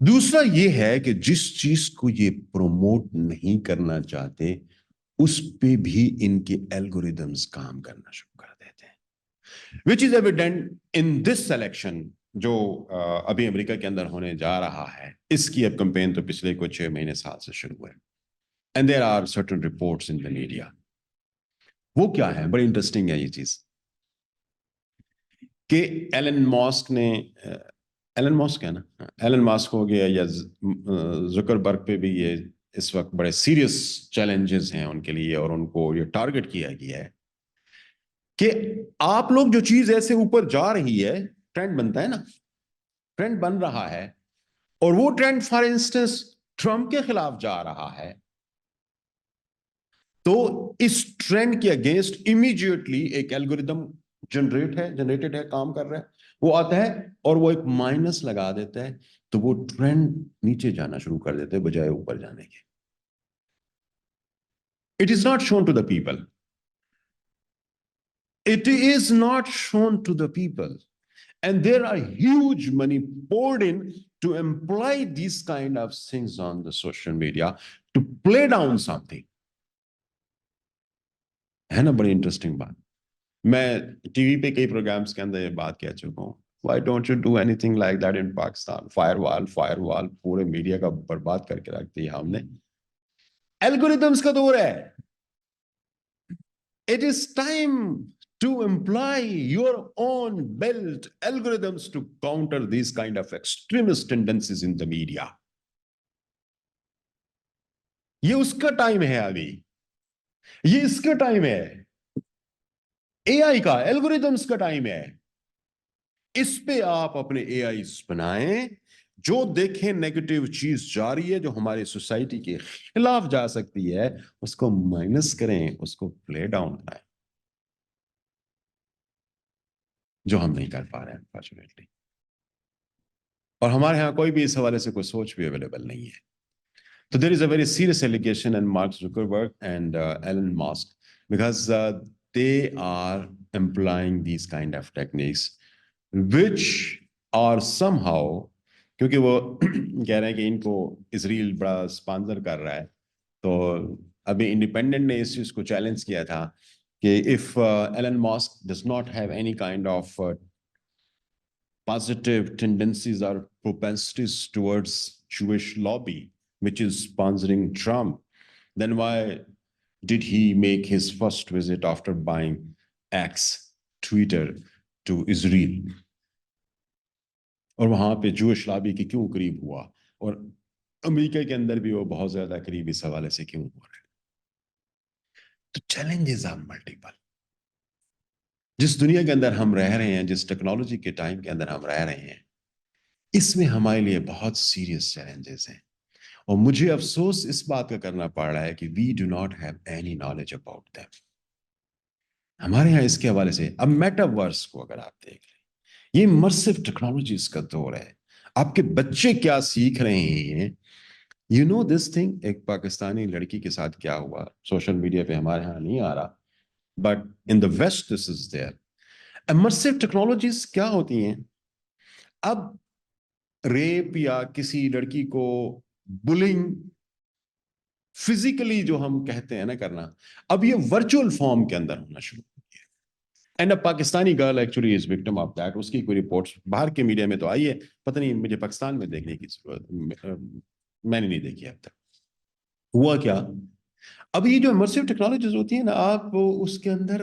دوسرا یہ ہے کہ جس چیز کو یہ پروموٹ نہیں کرنا چاہتے اس پہ بھی ان کے الگوریدمز کام کرنا شروع کر دیتے ہیں, which is evident in this selection جو ابھی امریکہ کے اندر ہونے جا رہا ہے. اس کی اب کمپین تو پچھلے کچھ 6 مہینے سال سے شروع ہوئے, and there are certain reports in the media. وہ کیا ہے, بڑی انٹرسٹنگ ہے یہ چیز, کہ ایلن ماسک نے, ایلن ماسک ہے نا, ایلن ماسک ہو گیا یا زکربرگ پہ بھی یہ اس وقت بڑے سیریس چیلنجز ہیں ان کے لیے, اور ان کو یہ ٹارگٹ کیا گیا ہے کہ آپ لوگ جو چیز ایسے اوپر جا رہی ہے, ٹرینڈ بنتا ہے نا, ٹرینڈ بن رہا ہے, اور وہ ٹرینڈ فار انسٹنس ٹرمپ کے خلاف جا رہا ہے, تو اس ٹرینڈ کے اگینسٹ امیڈیٹلی ایک الگوریدم جنریٹڈ ہے, کام کر رہا ہے, وہ آتا ہے اور وہ ایک مائنس لگا دیتا ہے, تو وہ ٹرینڈ نیچے جانا شروع کر دیتے ہیں بجائے اوپر جانے کے. It is not shown to the people. It is not shown to the people. And there are huge money poured in to employ these kind of things on the social media to play down something. ہے نا بڑی interesting بات. میں T V پہ کئی programmes کے اندر یہ بات کہہ چکا ہوں. Why don't you do anything like that in Pakistan? Firewall, پورے میڈیا کا برباد کر کے رکھ دیا ہم نے. الگوریدمز کا دور ہے. It is time to employ your own built algorithms to counter these kind of extremist tendencies in the media. یہ اس کا ٹائم ہے ابھی, یہ اس کا ٹائم ہے, اے آئی کا, الگوریدمز کا ٹائم ہے. اس پہ آپ اپنے اے آئیز بنائیں, جو دیکھیں نیگیٹو چیز جا رہی ہے جو ہماری سوسائٹی کے خلاف جا سکتی ہے, اس کو مائنس کریں, اس کو پلے ڈاؤن کریں, جو ہم نہیں کر پا رہے ہیں انفارچونیٹلی. اور ہمارے ہاں کوئی بھی اس حوالے سے کوئی سوچ بھی اویلیبل نہیں ہے. تو there is a very serious allegation in Mark Zuckerberg and Elon Musk because they are employing these kind of techniques which are somehow, کیونکہ وہ کہہ رہے ہیں کہ ان کو اسرائیل بڑا اسپانسر کر رہا ہے, تو ابھی انڈیپینڈنٹ نے اس چیز کو چیلنج کیا تھا کہ if Elon Musk does not have any kind of positive tendencies or propensities towards Jewish lobby, which is sponsoring Trump, then why did he make his first visit after buying X, Twitter, to Israel? اور وہاں پہ جوش lobby کے کیوں قریب ہوا, اور امریکہ کے اندر بھی وہ بہت زیادہ قریب اس حوالے سے کیوں ہو رہا ہے؟ تو چیلنجز آر ملٹیپل. جس دنیا کے اندر ہم رہ رہے ہیں, جس ٹیکنالوجی کے ٹائم کے اندر ہم رہ رہے ہیں, اس میں ہمارے لیے بہت سیریس چیلنجز ہیں. اور مجھے افسوس اس بات کا کرنا پڑ رہا ہے کہ we do not have any knowledge about them. ہمارے یہاں اس کے حوالے سے اب میٹاورس کو اگر آپ دیکھ لیں, یہ امرسو ٹیکنالوجیز کا دور ہے. آپ کے بچے کیا سیکھ رہے ہیں, یو نو دس تھنگ. ایک پاکستانی لڑکی کے ساتھ کیا ہوا, سوشل میڈیا پہ ہمارے یہاں نہیں آ رہا, but in the west this is there. Immersive technologies کیا ہوتی ہیں؟ اب ریپ یا کسی لڑکی کو بلنگ فزیکلی جو ہم کہتے ہیں نا کرنا, اب یہ ورچوئل فارم کے اندر ہونا شروع ہو گیا. And a Pakistani girl actually is victim of that. اس کی کوئی رپورٹس باہر کے میڈیا میں تو آئی ہے, پتہ نہیں مجھے پاکستان میں دیکھنے کی ضرورت, میں نے نہیں دیکھی اب تک. ہوا کیا, اب یہ جو امرسو ٹیکنالوجیز ہوتی ہیں نا, آپ اس کے اندر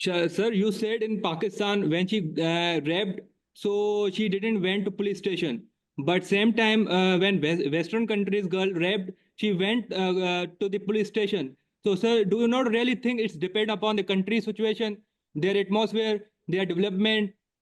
Sir, you said in Pakistan when she raped, so she didn't went to police station. But same time when Western countries girl raped, she went to the police station. So sir, do you not really think it's depend upon the country situation, their atmosphere, their development?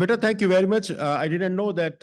Beta, thank you very much. I didn't know that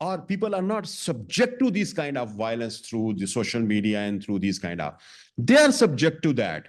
or people are not subject to this kind of violence through the social media and through these kind of, they are subject to that.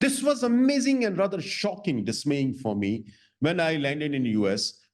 This was amazing and rather shocking, dismaying for me when I landed in US,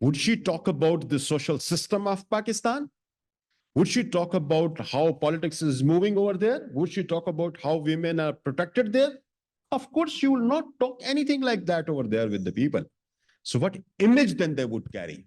Would she talk about the social system of Pakistan? Would she talk about how politics is moving over there? Would she talk about how women are protected there? Of course, you will not talk anything like that over there with the people. So what image then they would carry?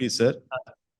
Please, sir.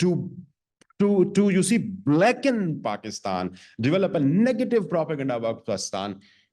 to you see blacken Pakistan, develop a negative propaganda about Pakistan.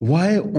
Why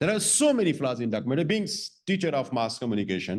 There are so many flaws in documentary. Being teacher of mass communication,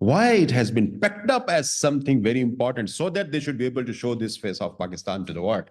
Why it has been picked up as something very important so that they should be able to show this face of Pakistan to the world.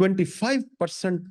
25%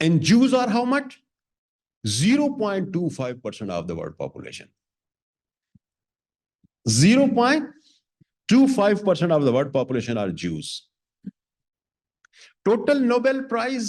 And Jews are how much? 0.25% of the world population. 0.25% of the world population are Jews. Total Nobel Prize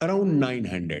Around 900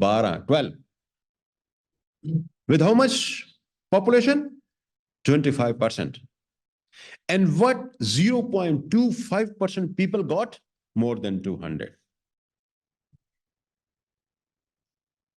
12 with how much population? 25%. And what 0.25% people got? More than 200.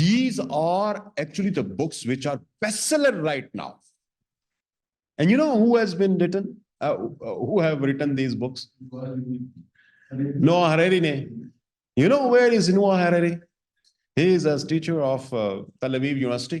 These are actually the books which are bestseller right now. And you know who has been written? Who have written these books? Noah Harari ne. You know where is Noah Harari? He is a teacher of Tel Aviv University.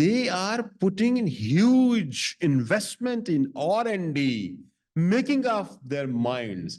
they are putting in huge investment in R&D, making up their minds.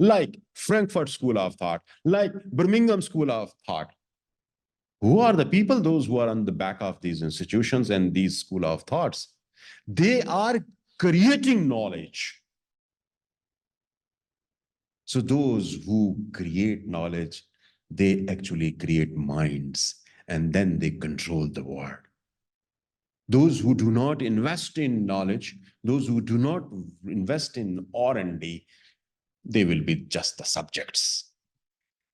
like Frankfurt School of Thought, like Birmingham School of Thought. Who are the people? Those who are on the back of these institutions and these school of thoughts. They are creating knowledge. So those who create knowledge, they actually create minds, and then they control the world. Those who do not invest in knowledge, those who do not invest in R&D, they will be just the subjects.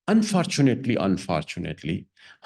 Unfortunately,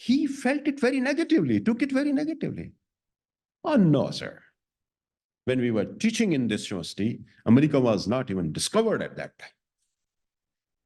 He felt it very negatively, took it very negatively. Oh no, sir. When we were teaching in this university, America was not even discovered at that time.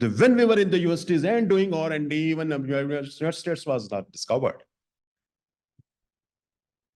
So when we were in the universities and doing R&D, even United States was not discovered.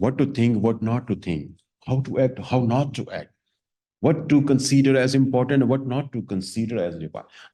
What to think, what not to think, how to act, how not to act, what to consider as important, what not to consider as important.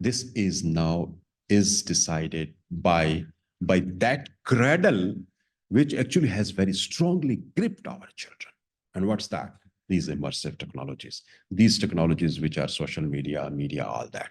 This is now decided by that cradle which actually has very strongly gripped our children. And what's that? These immersive technologies, these technologies which are social media, all that.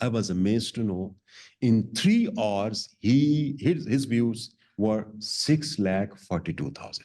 I was amazed to know in 3 hours his views were 6,42,000.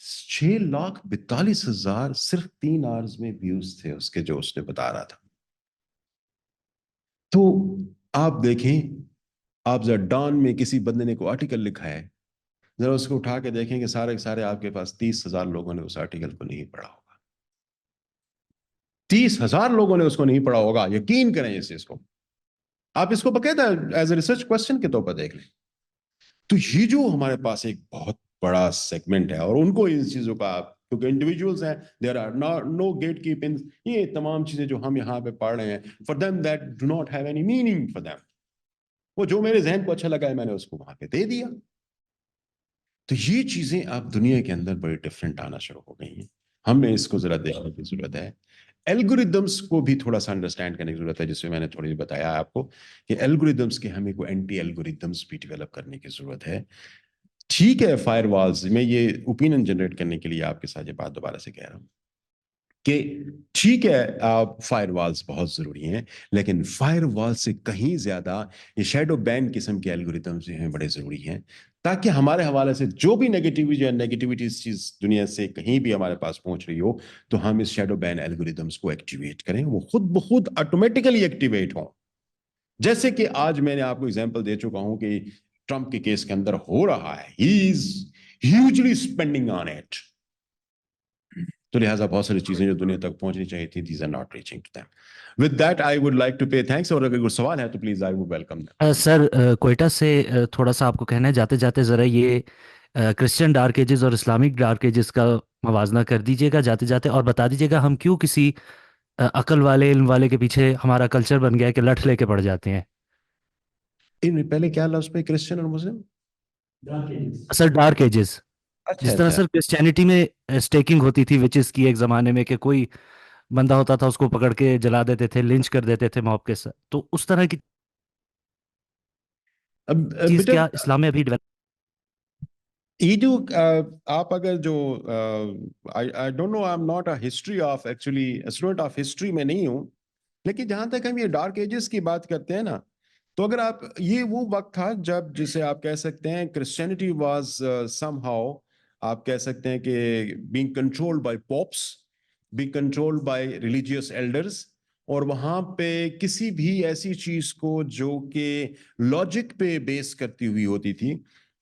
6,42,000 صرف 3 hours میں views تھے اس کے جو اس نے بتا رہا تھا. تو آپ دیکھیں, آپ ذرا ڈان میں کسی بندے نے کوئی آرٹیکل لکھا ہے, ذرا اس کو اٹھا کے دیکھیں کہ سارے کے سارے آپ کے پاس 30,000 لوگوں نے اس آرٹیکل کو نہیں پڑھا ہوگا. 30,000 لوگوں نے اس کو نہیں پڑھا ہوگا, یقین کریں اس چیز کو. آپ اس کو باقاعدہ ایز اے ریسرچ کوسچن کے طور پر دیکھ لیں. تو یہ جو ہمارے پاس ایک بہت بڑا سیگمنٹ ہے, اور ان کو ان چیزوں کا, کیونکہ انڈیویجولز ہیں, there are no gate keeping, یہ تمام چیزیں جو ہم یہاں پہ پڑھ رہے ہیں, for them that do not have any meaning for them. وہ جو میرے ذہن کو اچھا لگا ہے میں نے اس کو وہاں پہ دے دیا. تو یہ چیزیں اب دنیا کے اندر بڑی ڈفرینٹ آنا شروع ہو گئی ہیں. ہمیں اس کو ذرا دیکھنے کی ضرورت ہے. الگوریدمس کو بھی تھوڑا سا انڈرسٹینڈ کرنے کی ضرورت ہے, جس میں میں نے تھوڑی بتایا آپ کو کہ الگوریدمس کے ہمیں کوئی اینٹی الگوریدمس بھی ڈیولپ کرنے کی ضرورت ہے. ٹھیک ہے, فائر والز, میں یہ اوپینین جنریٹ کرنے کے لیے آپ کے ساتھ یہ بات دوبارہ سے کہہ رہا ہوں کہ ٹھیک ہے, فائر والز بہت ضروری ہیں, لیکن فائر وال سے کہیں زیادہ یہ شیڈو بین قسم کے الگوریدمز جو ہیں بڑے ضروری ہیں, تاکہ ہمارے حوالے سے جو بھی نیگیٹیوٹی اس چیز دنیا سے کہیں بھی ہمارے پاس پہنچ رہی ہو, تو ہم اس شیڈو بین الگوریدمز کو ایکٹیویٹ کریں, وہ خود بخود آٹومیٹیکلی ایکٹیویٹ ہوں. جیسے کہ آج میں نے آپ کو ایگزامپل دے چکا ہوں کہ ٹرمپ کے کیس کے اندر ہو رہا ہے, ہی از ہیوجلی اسپینڈنگ آن اٹ. تو لہٰذا بہت ساری چیزیں جو دنیا تک پہنچنی چاہیے تھی, these are not reaching to them. With that I would like to pay thanks, اور اگر کوئی سوال ہے تو please I would welcome them. Sir Quetta سے تھوڑا سا آپ کو کہنا ہے, جاتے جاتے ذرا یہ کرسچن ڈارک ایجز اور اسلامک ڈارک ایجز کا موازنہ کر دیجیے گا جاتے جاتے, اور بتا دیجیے گا ہم کیوں کسی عقل والے علم والے کے پیچھے ہمارا کلچر بن گیا ہے کہ لٹھ لے کے پڑ جاتے ہیں. پہلے کیا لفظ پہ کرسچن اور مسلم؟ سر ڈارک ایجز, اچھا جس طرح اچھا. سر کرسچینٹی میں اسٹیکنگ ہوتی تھی وچز کی ایک زمانے میں, کہ کوئی بندہ ہوتا تھا اس کو پکڑ کے جلا دیتے تھے, لنچ کر دیتے تھے موب کے ساتھ, تو اس طرح کی چیز بیٹا کیا اسلام میں ابھی ڈیولپ؟ یہ جو آپ اگر جو I don't know, I'm not a history of actually a student of history میں نہیں ہوں, لیکن جہاں تک ہم یہ ڈارک ایجز کی بات کرتے ہیں نا, تو اگر آپ, یہ وہ وقت تھا جب جسے آپ کہہ سکتے ہیں کرسچینٹی واز سم ہاؤ, آپ کہہ سکتے ہیں کہ being controlled by پاپس, being controlled by religious elders, اور وہاں پہ کسی بھی ایسی چیز کو جو کہ لاجک پہ بیس کرتی ہوئی ہوتی تھی,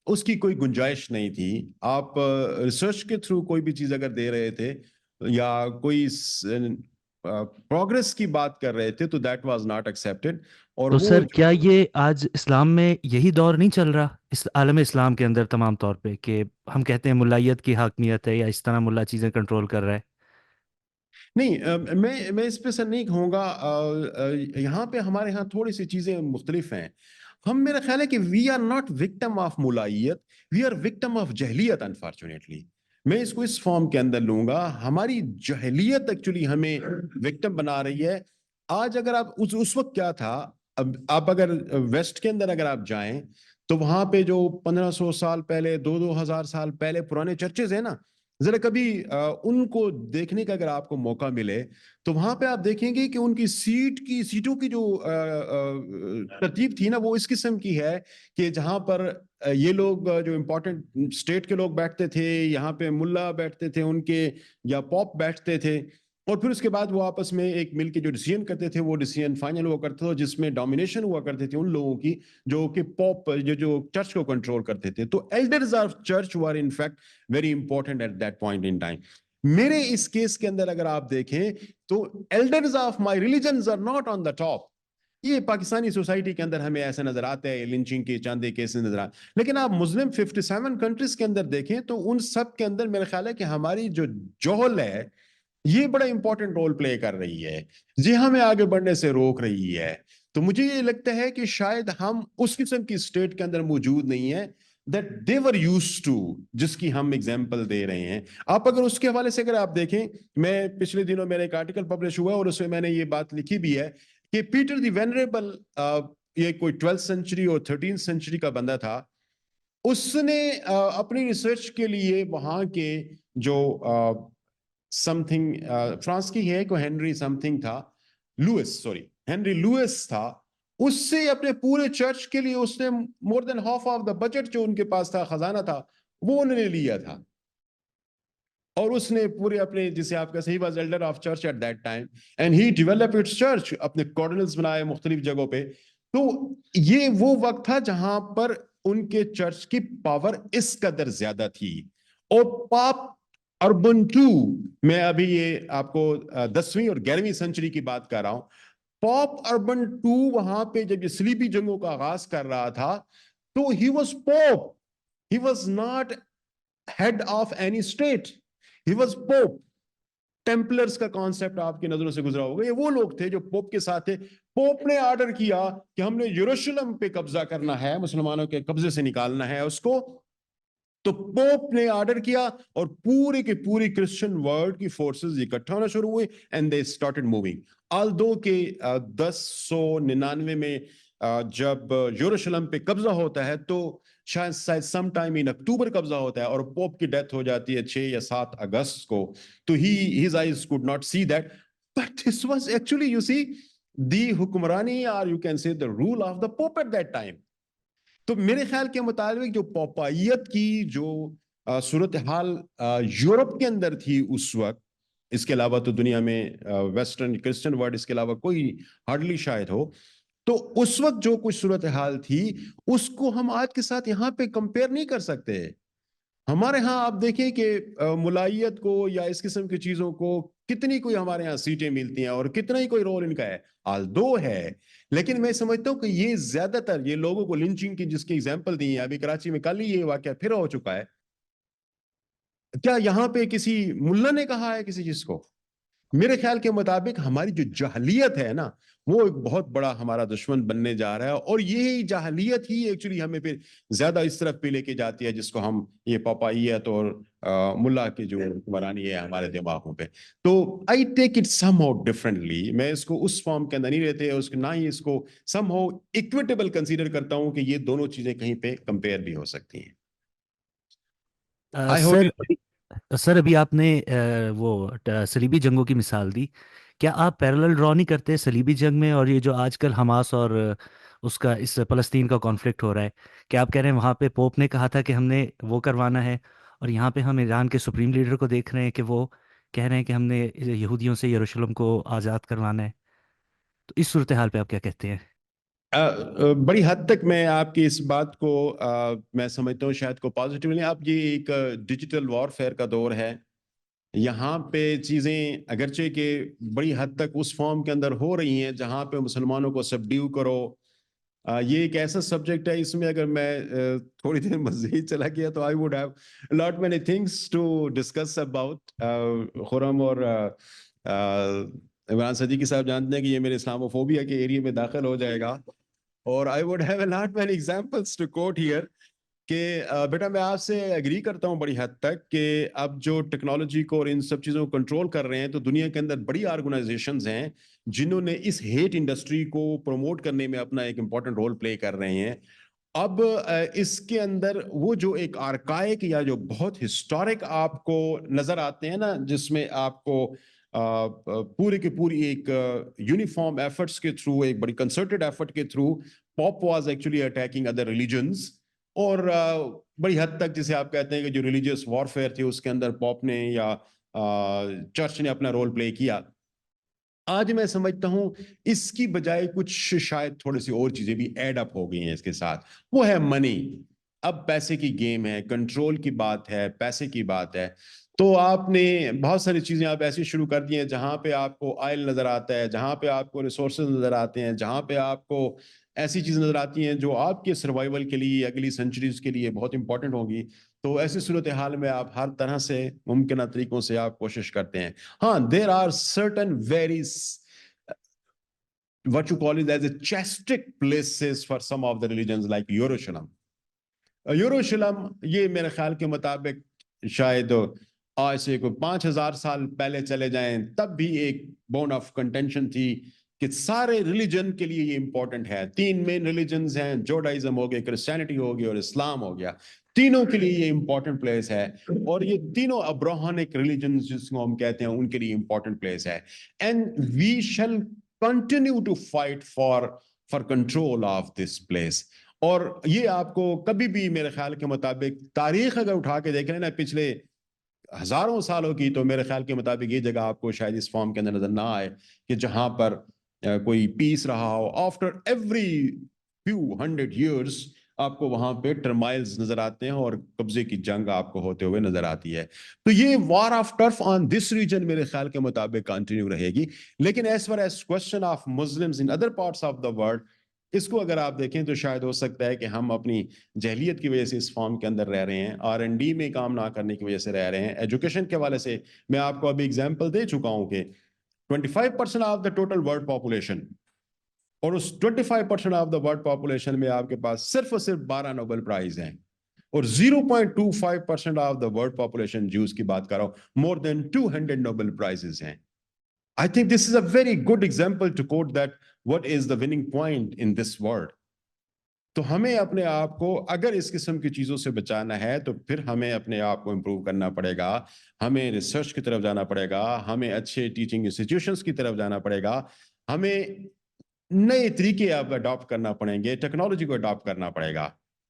اس کی کوئی گنجائش نہیں تھی. آپ ریسرچ کے تھرو کوئی بھی چیز اگر دے رہے تھے یا کوئی پروگرس کی بات کر رہے تھے, تو دیٹ واز ناٹ ایکسیپٹڈ. اور تو وہ سر کیا یہ آج اسلام میں یہی دور نہیں چل رہا, اس عالم اسلام کے اندر تمام طور پہ, کہ ہم کہتے ہیں ملائیت کی حاکمیت ہے, یا اس طرح ملا چیزیں کنٹرول کر رہا ہے؟ نہیں, میں اس پہ سر نہیں کہوں گا. یہاں پہ ہمارے ہاں تھوڑی سی چیزیں مختلف ہیں. ہم, میرا خیال ہے کہ we are not victim of ملائیت, وی آر وکٹم آف جہلیت. انفارچونیٹلی میں اس کو اس فارم کے اندر لوں گا, ہماری جہلیت ایکچولی ہمیں وکٹم بنا رہی ہے. آج اگر آپ اس وقت کیا تھا, اب آپ اگر ویسٹ کے اندر اگر آپ جائیں تو وہاں پہ جو 1500 سال پہلے, 2000 سال پہلے پرانے چرچز ہیں نا, ذرا کبھی ان کو دیکھنے کا اگر آپ کو موقع ملے, تو وہاں پہ آپ دیکھیں گے کہ ان کی سیٹوں کی جو ترتیب تھی نا, وہ اس قسم کی ہے کہ جہاں پر یہ لوگ جو امپورٹنٹ اسٹیٹ کے لوگ بیٹھتے تھے, یہاں پہ ملا بیٹھتے تھے ان کے, یا پاپ بیٹھتے تھے, اور پھر اس کے بعد وہ آپس میں ایک مل کے جو ڈیسیژن کرتے تھے, وہ ڈیسیژن فائنل ہوا کرتا تھا, جس میں ڈومینیشن ہوا کرتے تھے ان لوگوں کی جو کہ پاپ جو چرچ کو کنٹرول کرتے تھے. تو elders of church were in fact very important at that point in time. میرے اس کیس کے اندر اگر آپ دیکھیں تو elders of my religions are not on the top. یہ پاکستانی سوسائٹی کے اندر ہمیں ایسا نظر آتا ہے, لنچنگ کے چاندے کیسز نظر آتے, لیکن آپ مسلم 57 کنٹریز کے اندر دیکھیں تو ان سب کے اندر میرا خیال ہے کہ ہماری جو جوہل ہے یہ بڑا امپورٹنٹ رول پلے کر رہی ہے, جی ہمیں آگے بڑھنے سے روک رہی ہے. تو مجھے یہ لگتا ہے کہ شاید ہم اس قسم کی اسٹیٹ کے اندر موجود نہیں ہیں that they were used to, جس کی ہم ایگزامپل دے رہے ہیں. آپ اگر اس کے حوالے سے اگر آپ دیکھیں, میں پچھلے دنوں میرا ایک آرٹیکل پبلش ہوا اور اس میں نے یہ بات لکھی بھی ہے کہ پیٹر دی وینریبل, یہ کوئی 12th سینچری اور 13th سینچری کا بندہ تھا, اس نے اپنی ریسرچ کے لیے وہاں کے جو سم تھنگ فرانس کی ہے کوئی ہنری سم تھنگ تھا, ہنری لوئس تھا, اس سے اپنے پورے چرچ کے لیے اس نے more than half of the budget جو ان کے پاس تھا, خزانہ تھا, وہ انہوں نے لیا تھا. اور اس نے پورے اپنے جسے آپ کا صحیح was elder of church at that time and he develop its church, اپنے کارڈنلز بنائے مختلف جگہوں پہ. تو یہ وہ وقت تھا جہاں پر ان کے چرچ کی پاور اس قدر زیادہ تھی. اور پاپ اربن ٹو, میں ابھی یہ آپ کو 10ویں اور 11ویں سنچری کی بات کر رہا ہوں. پاپ اربن ٹو وہاں پہ جب یہ صلیبی جنگوں کا آغاز کر رہا تھا تو he was pope, he was not head of any state, he was pope. Templars کا کانسیپٹ آپ کی نظروں سے گزرا ہوگا, یہ وہ لوگ تھے جو پوپ کے ساتھ تھے. پوپ نے آرڈر کیا کہ ہم نے یروشلم پہ قبضہ کرنا ہے, مسلمانوں کے قبضے سے نکالنا ہے اس کو. تو پوپ نے آرڈر کیا اور پورے کے پوری کرسچن ورلڈ کی فورسز اکٹھا ہونا شروع ہوئے اینڈ دے اسٹارٹڈ موونگ. آلدو کہ 1099 میں جب یروشلم پہ قبضہ ہوتا ہے تو شاید سم ٹائم ان اکتوبر قبضہ ہوتا ہے اور پوپ کی ڈیتھ ہو جاتی ہے 6 یا 7 اگست کو. تو his eyes could not see that, but this was actually, you see, the حکمرانی or you can say the rule of the pope at that time. تو میرے خیال کے مطابق جو پوپائیت کی جو صورتحال یورپ کے اندر تھی اس وقت, اس کے علاوہ تو دنیا میں ویسٹرن کرسچن ورلڈ اس کے علاوہ کوئی ہارڈلی شاید ہو, تو اس وقت جو کچھ صورتحال تھی اس کو ہم آج کے ساتھ یہاں پہ کمپیئر نہیں کر سکتے. ہمارے ہاں آپ دیکھیں کہ ملائیت کو یا اس قسم کی چیزوں کو کتنی کوئی ہمارے ہاں سیٹیں ملتی ہیں اور کتنا ہی کوئی رول ان کا ہے, آلدو ہے. لیکن میں سمجھتا ہوں کہ یہ زیادہ تر یہ لوگوں کو لنچنگ کی جس کی ایگزامپل دی ہے, ابھی کراچی میں کل ہی یہ واقعہ پھر ہو چکا ہے. کیا یہاں پہ کسی ملا نے کہا ہے کسی چیز کو؟ میرے خیال کے مطابق ہماری جو جہلیت ہے نا وہ ایک بہت بڑا ہمارا دشمن بننے جا رہا ہے, اور یہی جہلیت ہی ایکچولی ہمیں پھر زیادہ اس طرف پہ لے کے جاتی ہے جس کو ہم یہ پاپائیت اور ملا کی جو حکمرانی ہے ہمارے دماغوں پہ. تو I take it somehow differently, میں اس کو اس فارم کے اندر نہیں رہتے, اس نہ ہی اس کو سم ہاؤ اکویٹیبل کنسیڈر کرتا ہوں کہ یہ دونوں چیزیں کہیں پہ کمپیئر بھی ہو سکتی ہیں. سر ابھی آپ نے وہ صلیبی جنگوں کی مثال دی, کیا آپ پیرالل ڈرا نہیں کرتے صلیبی جنگ میں اور یہ جو آج کل حماس اور اس کا اس فلسطین کا کانفلکٹ ہو رہا ہے, کیا آپ کہہ رہے ہیں وہاں پہ پوپ نے کہا تھا کہ ہم نے وہ کروانا ہے, اور یہاں پہ ہم ایران کے سپریم لیڈر کو دیکھ رہے ہیں کہ وہ کہہ رہے ہیں کہ ہم نے یہودیوں سے یروشلم کو آزاد کروانا ہے. تو اس صورتحال پہ آپ کیا کہتے ہیں؟ بڑی حد تک میں آپ کی اس بات کو میں سمجھتا ہوں شاید کو پازیٹیو نہیں. اب یہ ایک ڈیجیٹل وار فیئر کا دور ہے, یہاں پہ چیزیں اگرچہ کہ بڑی حد تک اس فارم کے اندر ہو رہی ہیں جہاں پہ مسلمانوں کو سبڈیو کرو. یہ ایک ایسا سبجیکٹ ہے, اس میں اگر میں تھوڑی دیر مزید چلا گیا تو I would have lot many things to discuss about. Khurram اور عمران صدیقی صاحب جانتے ہیں کہ یہ میرے اسلاموفوبیا کے ایریے میں داخل ہو جائے گا, اور I would have a lot many examples to quote here کہ بیٹا میں آپ سے اگری کرتا ہوں بڑی حد تک کہ اب جو ٹیکنالوجی کو اور ان سب چیزوں کو کنٹرول کر رہے ہیں تو دنیا کے اندر بڑی آرگنائزیشنز ہیں جنہوں نے اس ہیٹ انڈسٹری کو پروموٹ کرنے میں اپنا ایک امپورٹنٹ رول پلے کر رہے ہیں. اب اس کے اندر وہ جو ایک آرکائک یا جو بہت ہسٹورک آپ کو نظر آتے ہیں نا, جس میں آپ کو پوری کی پوری ایک یونیفارم ایفرٹس کے تھرو, ایک بڑی کنسرٹڈ ایفرٹ کے through pop was actually attacking other religions, اور بڑی حد تک جسے آپ کہتے ہیں کہ جو ریلیجیس وارفیئر تھی اس کے اندر پاپ نے یا چرچ نے اپنا رول پلے کیا. آج میں سمجھتا ہوں اس کی بجائے کچھ شاید تھوڑی سی اور چیزیں بھی ایڈ اپ ہو گئی ہیں اس کے ساتھ, وہ ہے منی. اب پیسے کی گیم ہے, کنٹرول کی بات ہے, پیسے کی بات ہے. تو آپ نے بہت ساری چیزیں آپ ایسی شروع کر دی ہیں جہاں پہ آپ کو آئل نظر آتا ہے, جہاں پہ آپ کو ریسورسز نظر آتے ہیں, جہاں پہ آپ کو ایسی چیز نظر آتی ہیں جو آپ کے سروائیول کے لیے اگلی سینچریز کے لیے بہت امپورٹنٹ ہوگی. تو ایسی صورتحال میں آپ ہر طرح سے ممکنہ طریقوں سے آپ کوشش کرتے ہیں. ہاں, there are certain very what you call it as a chastic places for some of the religions like Jerusalem. یروشلم یہ میرے خیال کے مطابق شاید آج سے کوئی 5000 سال پہلے چلے جائیں تب بھی ایک بون آف کنٹینشن تھی کہ سارے ریلیجن کے لیے یہ امپورٹنٹ ہے. 3 مین ریلیجنز ہیں, جوڈائزم ہو گیا, کرسچینٹی ہو گیا اور اسلام ہو گیا, تینوں کے لیے یہ امپورٹنٹ پلیس ہے, اور یہ تینوں ابراہنک ریلیجنز جس کو ہم کہتے ہیں ان کے لیے امپورٹنٹ پلیس ہے. And we shall continue to fight for control of this place. اور یہ آپ کو کبھی بھی میرے خیال کے مطابق تاریخ اگر اٹھا کے دیکھ لیں نا, پچھلے ہزاروں سالوں کی، تو میرے خیال کے مطابق یہ جگہ آپ کو شاید اس فارم کے اندر نظر نہ آئے کہ جہاں پر کوئی پیس رہا ہو. آفٹر ایوری فیو 100 years آپ کو وہاں پہ ٹرمائلز نظر آتے ہیں اور قبضے کی جنگ آپ کو ہوتے ہوئے نظر آتی ہے. تو یہ war of turf on this region میرے خیال کے مطابق کنٹینیو رہے گی. لیکن as far as question of Muslims in other parts of the world, اس کو اگر آپ دیکھیں تو شاید ہو سکتا ہے کہ ہم اپنی جہلیت کی وجہ سے اس فارم کے اندر رہ رہے ہیں، R&D میں کام نہ کرنے کی وجہ سے رہ رہے ہیں. ایجوکیشن کے حوالے سے میں آپ کو ابھی ایگزامپل دے چکا ہوں کہ 25% of the total world population, اور اس 25% آف دا ورلڈ پاپولیشن میں آپ کے پاس صرف اور صرف 12 نوبل پرائز ہیں، اور 0.25% آف دا ورلڈ پاپولیشن جوز کی بات کر رہا ہوں، مور دین 200 نوبل پرائزز ہیں. I think this is a very good example to quote that what is the winning point in this world. تو ہمیں اپنے آپ کو اگر اس قسم کی چیزوں سے بچانا ہے تو پھر ہمیں اپنے آپ کو امپروو کرنا پڑے گا، ہمیں ریسرچ کی طرف جانا پڑے گا، ہمیں اچھے ٹیچنگ انسٹیٹیوشنز کی طرف جانا پڑے گا، ہمیں نئے طریقے اب اڈاپٹ کرنا پڑیں گے، ٹیکنالوجی کو اڈاپٹ کرنا پڑے گا.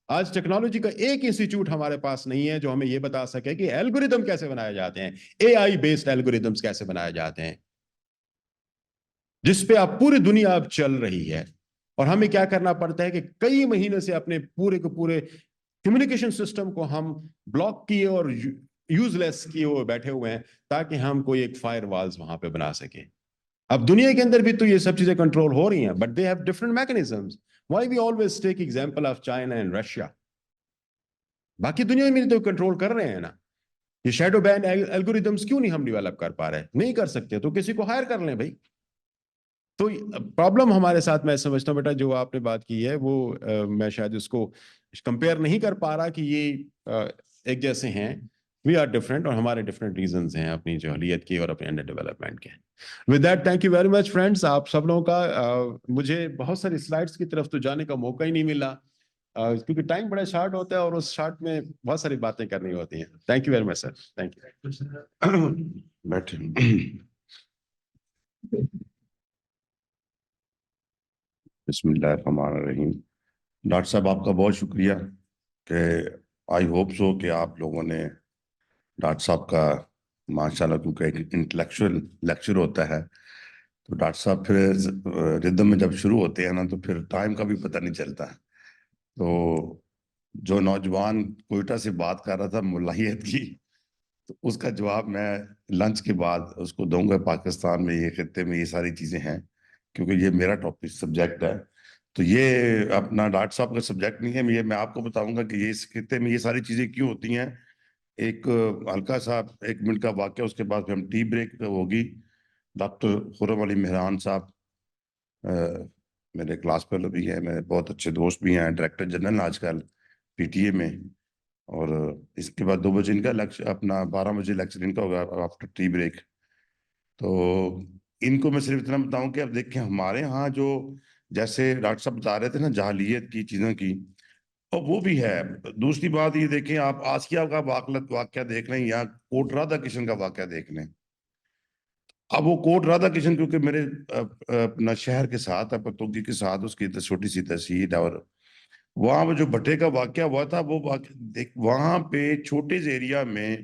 آج ٹیکنالوجی کا ایک انسٹیٹیوٹ ہمارے پاس نہیں ہے جو ہمیں یہ بتا سکے کہ الگوریدم کیسے بنائے جاتے ہیں، AI بیسڈ الگوریدمز کیسے بنائے جاتے ہیں، جس پہ اب پوری دنیا اب چل رہی ہے. اور ہمیں کیا کرنا پڑتا ہے کہ کئی مہینے سے اپنے پورے کے پورے کمیونیکیشن سسٹم کو ہم بلاک کیے اور یوز لیس کیے ہوئے بیٹھے ہوئے ہیں تاکہ ہم کوئی ایک فائر والز وہاں پہ بنا سکیں. اب دنیا کے اندر بھی تو یہ سب چیزیں کنٹرول ہو رہی ہیں، but they have different mechanisms. Why we always take example of China and Russia? باقی دنیا میں تو کنٹرول کر رہے ہیں نا. یہ شیڈو بین الگوریدمز کیوں نہیں ہم ڈیولپ کر پا رہے؟ نہیں کر سکتے تو کسی کو ہائر کر لیں بھائی. تو پرابلم ہمارے ساتھ میں سمجھتا ہوں بیٹا جو آپ نے بات کی ہے وہ میں شاید اس کو کمپیئر نہیں کر پا رہا کہ یہ ایک جیسے ہیں. وی آر ڈفرینٹ اور ہمارے ڈفرینٹ ریزنز ہیں اپنی جہلیت کی اور اپنے انڈر ڈیولپمنٹ کے. With that thank you very much friends. آپ سب لوگوں کا مجھے بہت ساری سلائڈس کی طرف تو جانے کا موقع ہی نہیں ملا کیونکہ ٹائم بڑا شارٹ ہوتا ہے اور اس شارٹ میں بہت ساری باتیں کرنی ہوتی ہیں. Thank you very much sir. Thank you. بیٹھے. بسم اللہ الرحمن الرحیم. ڈاکٹر صاحب آپ کا بہت شکریہ کہ آئی ہوپ سو کہ آپ لوگوں نے ڈاکٹر صاحب کا ماشاءاللہ کیونکہ ایک انٹلیکچوئل لیکچر ہوتا ہے تو ڈاکٹر صاحب پھر ردم میں جب شروع ہوتے ہیں نا تو پھر ٹائم کا بھی پتہ نہیں چلتا. تو جو نوجوان کوئٹہ سے بات کر رہا تھا ملاحیت کی، تو اس کا جواب میں لنچ کے بعد اس کو دوں گا. پاکستان میں یہ خطے میں یہ ساری چیزیں ہیں کیونکہ یہ میرا ٹاپک سبجیکٹ ہے. تو یہ اپنا ڈاکٹر صاحب کا سبجیکٹ نہیں ہے. میں آپ کو بتاؤں گا کہ یہ اس خطے میں یہ ساری چیزیں کیوں ہوتی ہیں. ایک ہلکا سا 1 منٹ کا واقعہ، اس کے بعد پھر ہم ٹی بریک ہوگی. ڈاکٹر خرم علی مہران صاحب میرے کلاس فیلو بھی ہیں، میرے بہت اچھے دوست بھی ہیں، ڈائریکٹر جنرل آج کل PTA میں. اور اس کے بعد 2 بجے ان کا لیکچر، اپنا 12 بجے لیکچر ان کا ہوگا آفٹر ٹی بریک. تو ان کو میں صرف اتنا بتاؤں کہ اب دیکھیں ہمارے ہاں جو جیسے ڈاکٹر صاحب بتا رہے تھے نا جہلیت کی چیزوں کی، اور وہ بھی ہے. دوسری بات یہ دیکھیں آپ آسیہ کا واقعہ دیکھ لیں یا کوٹ رادھا کرشن کا واقعہ دیکھ لیں. اب وہ کوٹ رادھا کرشن کیونکہ میرے اپنا شہر کے ساتھ پتوکی کے ساتھ اس کی چھوٹی سی تحصیل ہے، اور وہاں جو بھٹے کا واقعہ ہوا تھا وہ وہاں پہ چھوٹے سے ایریا میں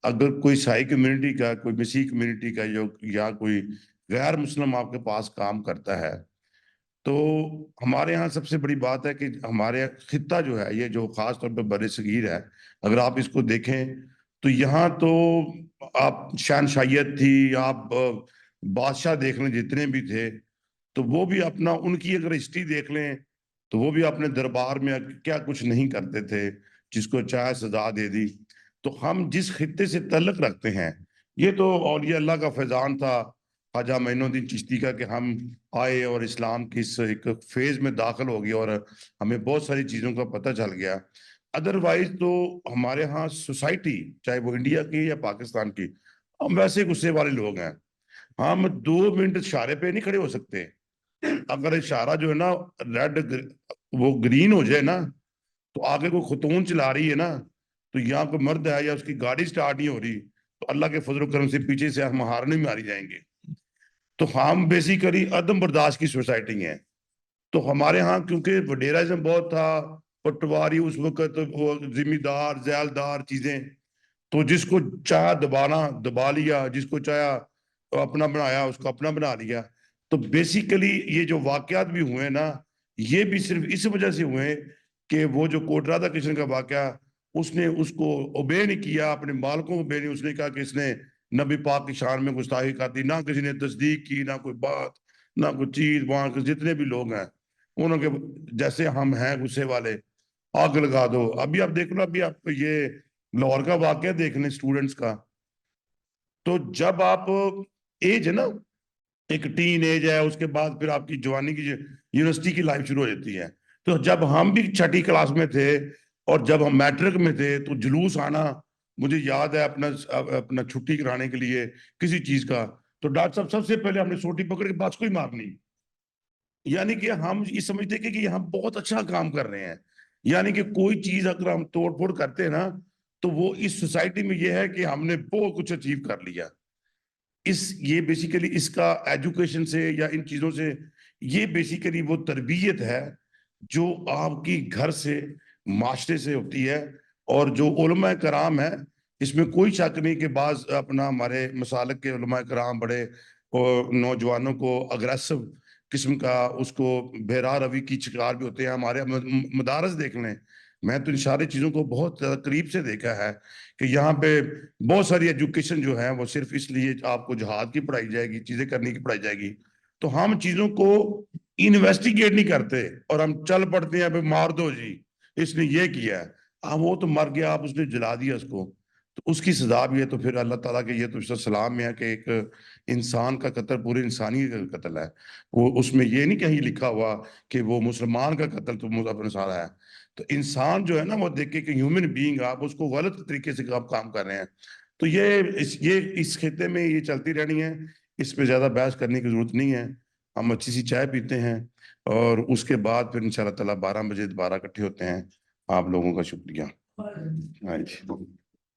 اگر کوئی سائی کمیونٹی کا، کوئی مسیح کمیونٹی کا یا کوئی غیر مسلم آپ کے پاس کام کرتا ہے، تو ہمارے ہاں سب سے بڑی بات ہے کہ ہمارے خطہ جو ہے یہ جو خاص طور پہ بر صغیر ہے، اگر آپ اس کو دیکھیں تو یہاں تو آپ شہنشاہیت تھی، آپ بادشاہ دیکھ لیں جتنے بھی تھے، تو وہ بھی اپنا ان کی اگر ہسٹری دیکھ لیں تو وہ بھی اپنے دربار میں کیا کچھ نہیں کرتے تھے، جس کو چاہے سزا دے دی. تو ہم جس خطے سے تعلق رکھتے ہیں، یہ تو اولیاء اللہ کا فیضان تھا خواجہ معین الدین چشتی کا کہ ہم آئے اور اسلام کی اس ایک فیز میں داخل ہو گیا اور ہمیں بہت ساری چیزوں کا پتہ چل گیا. ادروائز تو ہمارے ہاں سوسائٹی چاہے وہ انڈیا کی یا پاکستان کی، ہم ویسے غصے والے لوگ ہیں. ہم 2 منٹ اشارے پہ نہیں کھڑے ہو سکتے. اگر اشارہ جو ہے نا ریڈ وہ گرین ہو جائے نا تو آگے کوئی خاتون چلا رہی ہے نا، تو یہاں کوئی مرد ہے یا اس کی گاڑی سٹارٹ نہیں ہو رہی تو اللہ کے فضل و کرم سے پیچھے سے ہم ہارنے میں ماری جائیں گے. تو ہم بیسیکلی عدم برداشت کی سوسائٹی ہیں. تو ہمارے ہاں کیونکہ وڈیرازم بہت تھا، پٹواری اس وقت وہ ذمہ دار ذیلدار چیزیں، تو جس کو چاہا دبا لیا، جس کو چاہا اپنا بنایا، اس کو اپنا بنا لیا. تو بیسیکلی یہ جو واقعات بھی ہوئے نا، یہ بھی صرف اس وجہ سے ہوئے کہ وہ جو کوٹ رادا کرشن کا واقعہ، اس نے اس کو اوبے نہیں کیا، اپنے مالکوں کو اوبے نہیں. اس نے کہا کہ اس نے نبی پاک کی شان میں گستاخی کر دی. نہ کسی نے تصدیق کی، نہ کوئی بات، نہ کوئی چیز. وہاں کے جتنے بھی لوگ ہیں انہوں کے جیسے ہم ہیں غصے والے، آگ لگا دو. ابھی آپ دیکھ لو، ابھی آپ یہ لاہور کا واقعہ دیکھ لیں اسٹوڈنٹس کا. تو جب آپ ایج ہے نا، ایک ٹین ایج ہے، اس کے بعد پھر آپ کی جوانی کی یونیورسٹی کی لائف شروع ہو جاتی ہے. تو جب ہم بھی چھٹی کلاس میں تھے اور جب ہم میٹرک میں تھے تو جلوس آنا، مجھے یاد ہے اپنا چھٹی کرانے کے لیے کسی چیز کا، تو ڈاکٹر صاحب سب سے پہلے ہم نے سوٹی پکڑ کے بس کو ہی مارنی. یعنی کہ ہم یہ سمجھتے کہ ہم بہت اچھا کام کر رہے ہیں. یعنی کہ کوئی چیز اگر ہم توڑ پھوڑ کرتے ہیں نا، تو وہ اس سوسائٹی میں یہ ہے کہ ہم نے بہت کچھ اچیو کر لیا. یہ بیسیکلی اس کا ایجوکیشن سے یا ان چیزوں سے، یہ بیسیکلی وہ تربیت ہے جو آپ کی گھر سے، معاشرے سے ہوتی ہے. اور جو علماء کرام ہے، اس میں کوئی شک نہیں کہ بعض اپنا ہمارے مسالک کے علماء کرام بڑے نوجوانوں کو اگریسو قسم کا، اس کو بے راہ روی کی شکار بھی ہوتے ہیں. ہمارے مدارس دیکھ لیں، میں تو ان ساری چیزوں کو بہت قریب سے دیکھا ہے کہ یہاں پہ بہت ساری ایجوکیشن جو ہے وہ صرف اس لیے آپ کو جہاد کی پڑھائی جائے گی، چیزیں کرنے کی پڑھائی جائے گی. تو ہم چیزوں کو انویسٹیگیٹ نہیں کرتے اور ہم چل پڑتے ہیں، مار دو جی، اس نے یہ کیا ہے. وہ تو مر گیا، آپ اس نے جلا دیا اس کو، تو اس کی سزا بھی ہے. تو پھر اللہ تعالیٰ کے یہ تو سلام میں ہے کہ ایک انسان کا قتل پورے انسانی کا قتل ہے. وہ اس میں یہ نہیں کہیں لکھا ہوا کہ وہ مسلمان کا قتل تو اپنے سارا ہے. تو انسان جو ہے نا، وہ دیکھے کہ ہیومن بینگ، آپ اس کو غلط طریقے سے آپ کام کر رہے ہیں. تو یہ اس خطے میں یہ چلتی رہنی ہے. اس پہ زیادہ بحث کرنے کی ضرورت نہیں ہے. ہم اچھی سی چائے پیتے ہیں اور اس کے بعد پھر انشاءاللہ تعالیٰ 12 بجے دوبارہ اکٹھے ہوتے ہیں. آپ لوگوں کا شکریہ. ہاں جی.